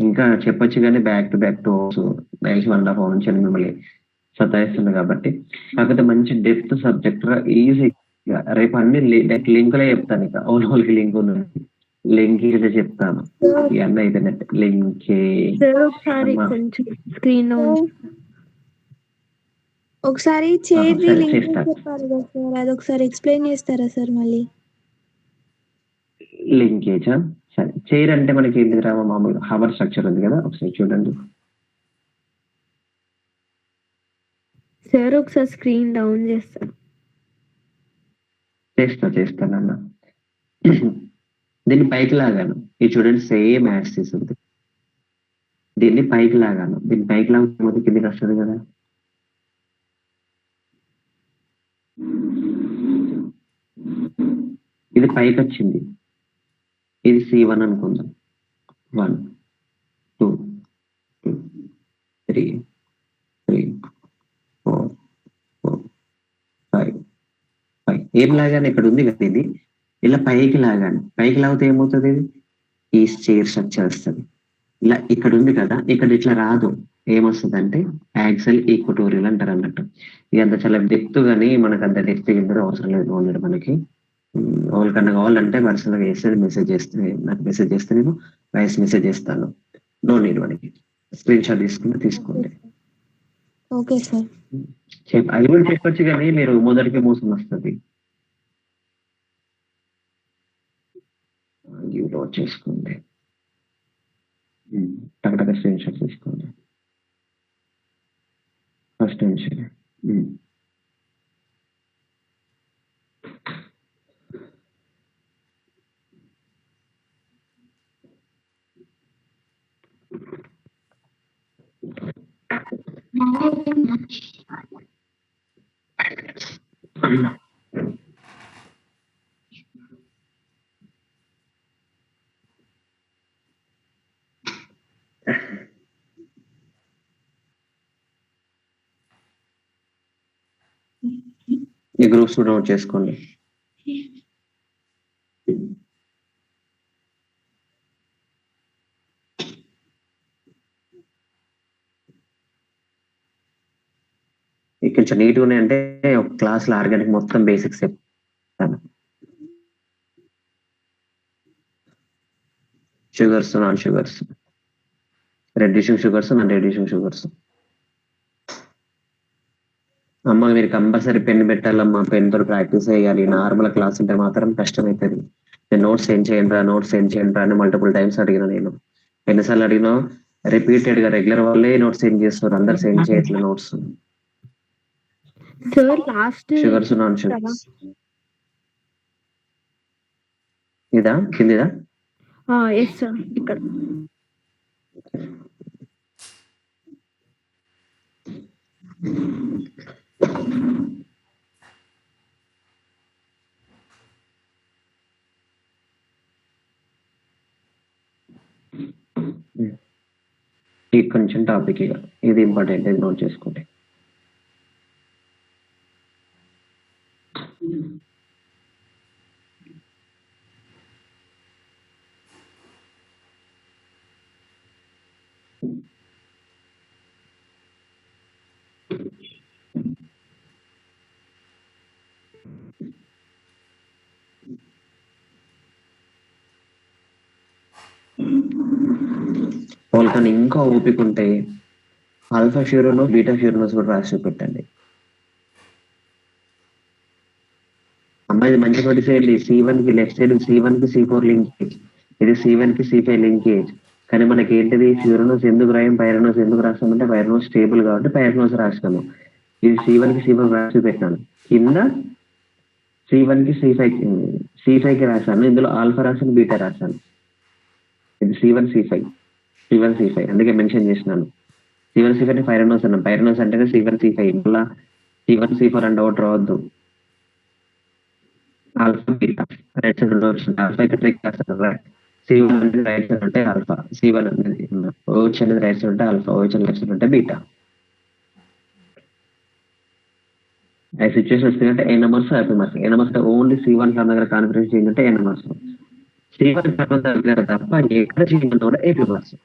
ఇంకా చెప్పొచ్చు కానీ బ్యాక్ టు నైస్ 1.5 hours నుంచి మిమ్మల్ని సతాయిస్తుంది కాబట్టి. కాకపోతే మంచి డెప్త్ సబ్జెక్ట్ ఈజీగా రేపు అన్ని లింకులే చెప్తాను. ఇక ఓల్కి లింక్ ఉంది, లింకేజ్ చెప్తాను. ఈ అన్న అయిపోయినట్టు లింకేజ్. ఒకసారి చేరి సరే, లింక్ చేస్తాను. చెప్పారు కదా సార్, అది ఒకసారి ఎక్స్ప్లెయిన్ చేస్తారా సార్ మళ్ళీ? లింకేజా? సరే, చైర్ అంటే మనకి ఏంటి రా? మామూలుగా హవర్ స్ట్రక్చర్ ఉంది కదా, ఒకసారి చూడండి. సార్ ఒకసారి స్క్రీన్ డౌన్ చేస్తానన్న. దీన్ని పైకి లాగాను, ఇది చూడండి సేమ్ యాక్సిస్ ఉంది. దీన్ని పైకి లాగాను, దీన్ని పైకి లాగకపోతే కిందికి వస్తుంది కదా. ఇది పైకి వచ్చింది, ఇది C1 అనుకుందాం. 1 2 3 4 5. ఏం లాగాను? ఇక్కడ ఉంది కదా, ఇది ఇలా పైకి లాగాను. పైకి లాగితే ఏమవుతుంది? ఇది ఈ చైర్ స్ట్రక్చర్ వస్తుంది. ఇలా ఇక్కడ ఉంది కదా, ఇక్కడ ఇట్లా రాదు. ఏమొస్తుంది అంటే యాక్సల్ ఈక్వటోరియల్ అంటారు అన్నట్టు. ఇదంతా చాలా డెప్త్, కానీ మనకు అంత డెప్త్ ఎందుకు అవసరం లేదు. ఓన్లీ మనకి ఎవరికన్నా కావాలంటే పర్సనల్గా వేసేది మెసేజ్ చేస్తే, నాకు మెసేజ్ చేస్తే నేను వాయిస్ మెసేజ్ చేస్తాను. నో నీడ్, మనకి స్క్రీన్ షాట్ తీసుకోండి. Okay sir. అది కూడా చెప్పొచ్చు కానీ మీరు మొదటికి మోసం వస్తుంది. లోడ్ చేసుకోండి, టకటక స్క్రీన్ షాట్ తీసుకోండి. ఫస్ట్ నుంచి ఈ గ్రూప్స్ నోట్ చేసుకోండి. కొంచెం నీట్గా ఉన్నాయంటే ఒక క్లాస్లో ఆర్గానిక్ మొత్తం బేసిక్స్ చెప్తాను. Sugars, non sugars, reducing sugars, non reducing sugars. అమ్మ మీరు కంపల్సరీ పెన్ పెట్టాలమ్మా, పెన్ తో ప్రాక్టీస్ చేయాలి. నార్మల్ క్లాస్ ఉంటే మాత్రం కష్టమవుతుంది. నేను నోట్స్ సెండ్ చేయండి అని మల్టిపుల్ టైమ్స్ అడిగిన. నేను ఎన్నిసార్లు అడిగినా రిపీటెడ్ గా రెగ్యులర్ వాళ్ళే నోట్స్ సెండ్ చేస్తారు, అందరు సెండ్ చేయట్లేదు నోట్స్. Sugars, non sugars. ఇదా కిందిదా? ఇక్కడ కొంచెం టాపిక్ ఇక ఇది ఇంపార్టెంట్, ఇది నోట్ చేసుకోండి. వాళ్ళకని ఇంకా ఓపిక ఉంటే ఆల్ఫా ఫ్యూరోనో బీటా ఫ్యూరోనోస్ కూడా రాసి పెట్టండి. అమ్మాయి మంచి నోటీస్ చేయండి. C1 కి లెఫ్ట్ సైడ్ C1 కి C4 లింకేజ్, ఇది C1 కి C5 లింకేజ్. కానీ మనకి ఏంటిది ఫ్యూరోనోస్ ఎందుకు రాయం, పైరనోస్ ఎందుకు రాస్తామంటే పైరనోస్ స్టేబుల్ కాబట్టి పైరనోస్ రాస్తాము. ఇది C1 కి C4 రాసి పెట్టాను. కింద C1 కి C5 కి రాశాను. ఇందులో ఆల్ఫా రాశాను, బీటా రాశాను. ఇది C1 C5 అందుకే మెన్షన్ చేసినాను. C1 C5 పైరనోస్ అన్నాం. పైరనోస్ అంటేనే C1 C5. మళ్ళా C1 C4 అంటే ఒకటి రావద్దు. ఆల్ఫా బీటా రైట్ సైడ్ వచ్చింది ఆల్ఫా ఇక్కడ ట్రిక్ చేస్తారు C1 అనేది రైట్ సైడ్ ఉంటే ఆల్ఫా C1 అనేది OH అనేది రైట్ సైడ్ ఉంటే ఆల్ఫా OH అనేది లెఫ్ట్ సైడ్ ఉంటే బీటా ఆ సిచ్యువేషన్ వస్తుందంటే ఏ నెంబర్స్ హ్యాపీ మార్క్స్ ఏ నెంబర్స్ ఓన్లీ C1 ఫార్మ్ దగ్గర కాన్ఫిడెన్స్ చేంజ్ అంటే ఏ నెంబర్స్ C1 ఫార్మ్ దగ్గర తప్ప ఎక్కడ చేంజ్ అంటే కూడా AP మార్క్స్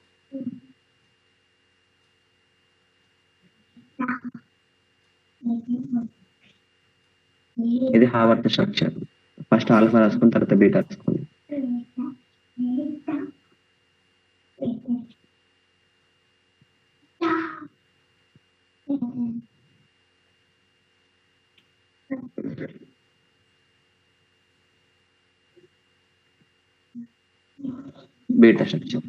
ఇది హావర్త్ స్ట్రక్చర్ ఫస్ట్ ఆల్ఫా రాసుకుని తర్వాత బీటా రాసుకోండి బీటా స్ట్రక్చర్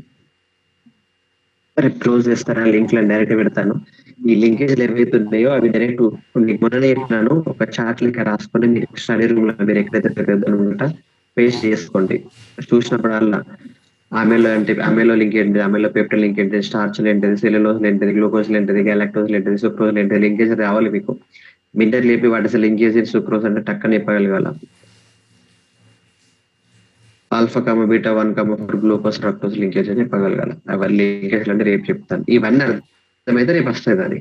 రేపు క్లోజ్ చేస్తారా లింక్ లో డైరెక్ట్ పెడతాను ఈ లింకేజ్ ఏవైతే ఉన్నాయో అవి డైరెక్ట్ మొన్ననే చెప్పినాను ఒక చార్ట్ లెక్క రాసుకొని మీరు స్టడీ రూమ్ లో మీరు ఎక్కడైతే అనుకుంటా పేస్ట్ చేసుకోండి చూసినప్పుడల్లా ఆమెలో లింక్ ఏంటిది ఆమెలో పెప్టైన్ లింక్ ఏంటిది స్టార్చ్ ఏంటిది సెల్యులోజ్ ఏంటిది గ్లూకోజ్ ఏంటిది గ్యాలక్టోజ్ ఏంటిది సుక్రోజ్ ఏంటిది లింకేజ్ రావాలి మీకు మింటర్ లేపి వాటి అసలు లింకేజ్ సుక్రోజ్ అంటే టక్కన చెప్పగలగాల alpha comma beta 1,4 glucose fructose linkage అని చెప్పగలగాలి అవన్నీ లింకేజ్ అంటే రేపు చెప్తాను ఇవన్నీ అర్థమైతే రేపు వస్తుంది అది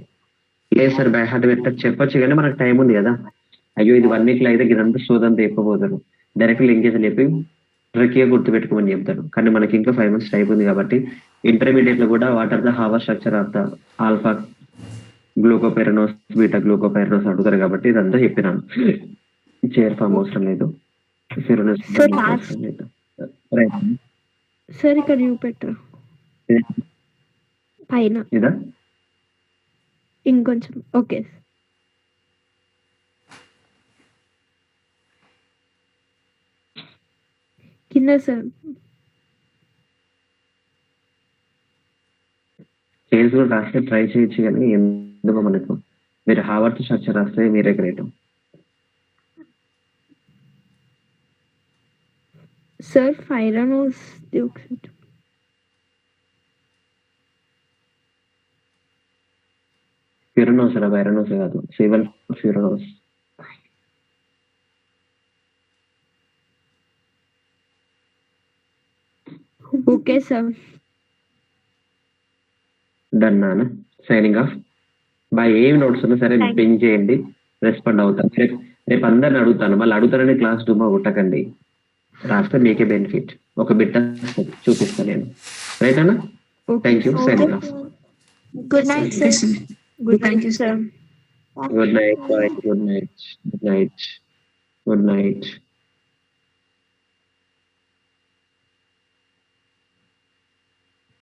లేదు సార్ బై హార్ట్ పెట్ట చెప్పొచ్చు కానీ మనకు టైం ఉంది కదా అయ్యో ఇది 1 వీక్ లో అయితే ఇదంతా సోదంతా చెప్పబోతారు డైరెక్ట్ లింకేజ్ లేపి ట్రిక్గా గుర్తు పెట్టుకోమని చెప్తారు కానీ మనకి ఇంకా 5 months టైం ఉంది కాబట్టి ఇంటర్మీడియట్ లో కూడా what are the Haworth structure of the alpha glucopyranose beta glucopyranose అడుగుతారు కాబట్టి ఇదంతా చెప్పినాను చైర్ ఫామ్ అవసరం లేదు అవసరం లేదు రైట్ సార్ ఇక్కడ చూపెట్టరు పైన ఇదా ఇంకొంచెం ఓకే కింద సార్ చైర్స్ కూడా రాస్తే ట్రై చేయొచ్చు కానీ ఎందుకో మనకు మీరు హావర్త్ స్ట్రక్చర్ రాస్తే మీరే గ్రేట్ సార్ ఫైరానోస్ ఫ్యూరనోస్ రా వైరనోస్ కాదు C1 ఫ్యూరనోస్ ఓకే సార్ డన్ నాన్న సైనింగ్ ఆఫ్ బాయ్ ఏం నోట్స్ ఉన్నా సరే పింగ్ చేయండి రెస్పాండ్ అవుతాను రేపు అందరిని అడుగుతాను మళ్ళీ అడుగుతారని క్లాస్ డూమా కొట్టకండి రాస్తే మీకే బెనిఫిట్ ఒక బిట్ట చూపిస్తాను నేను రైట్ అన్న thank you signing off good night sir good night sir good night bye good night good night good night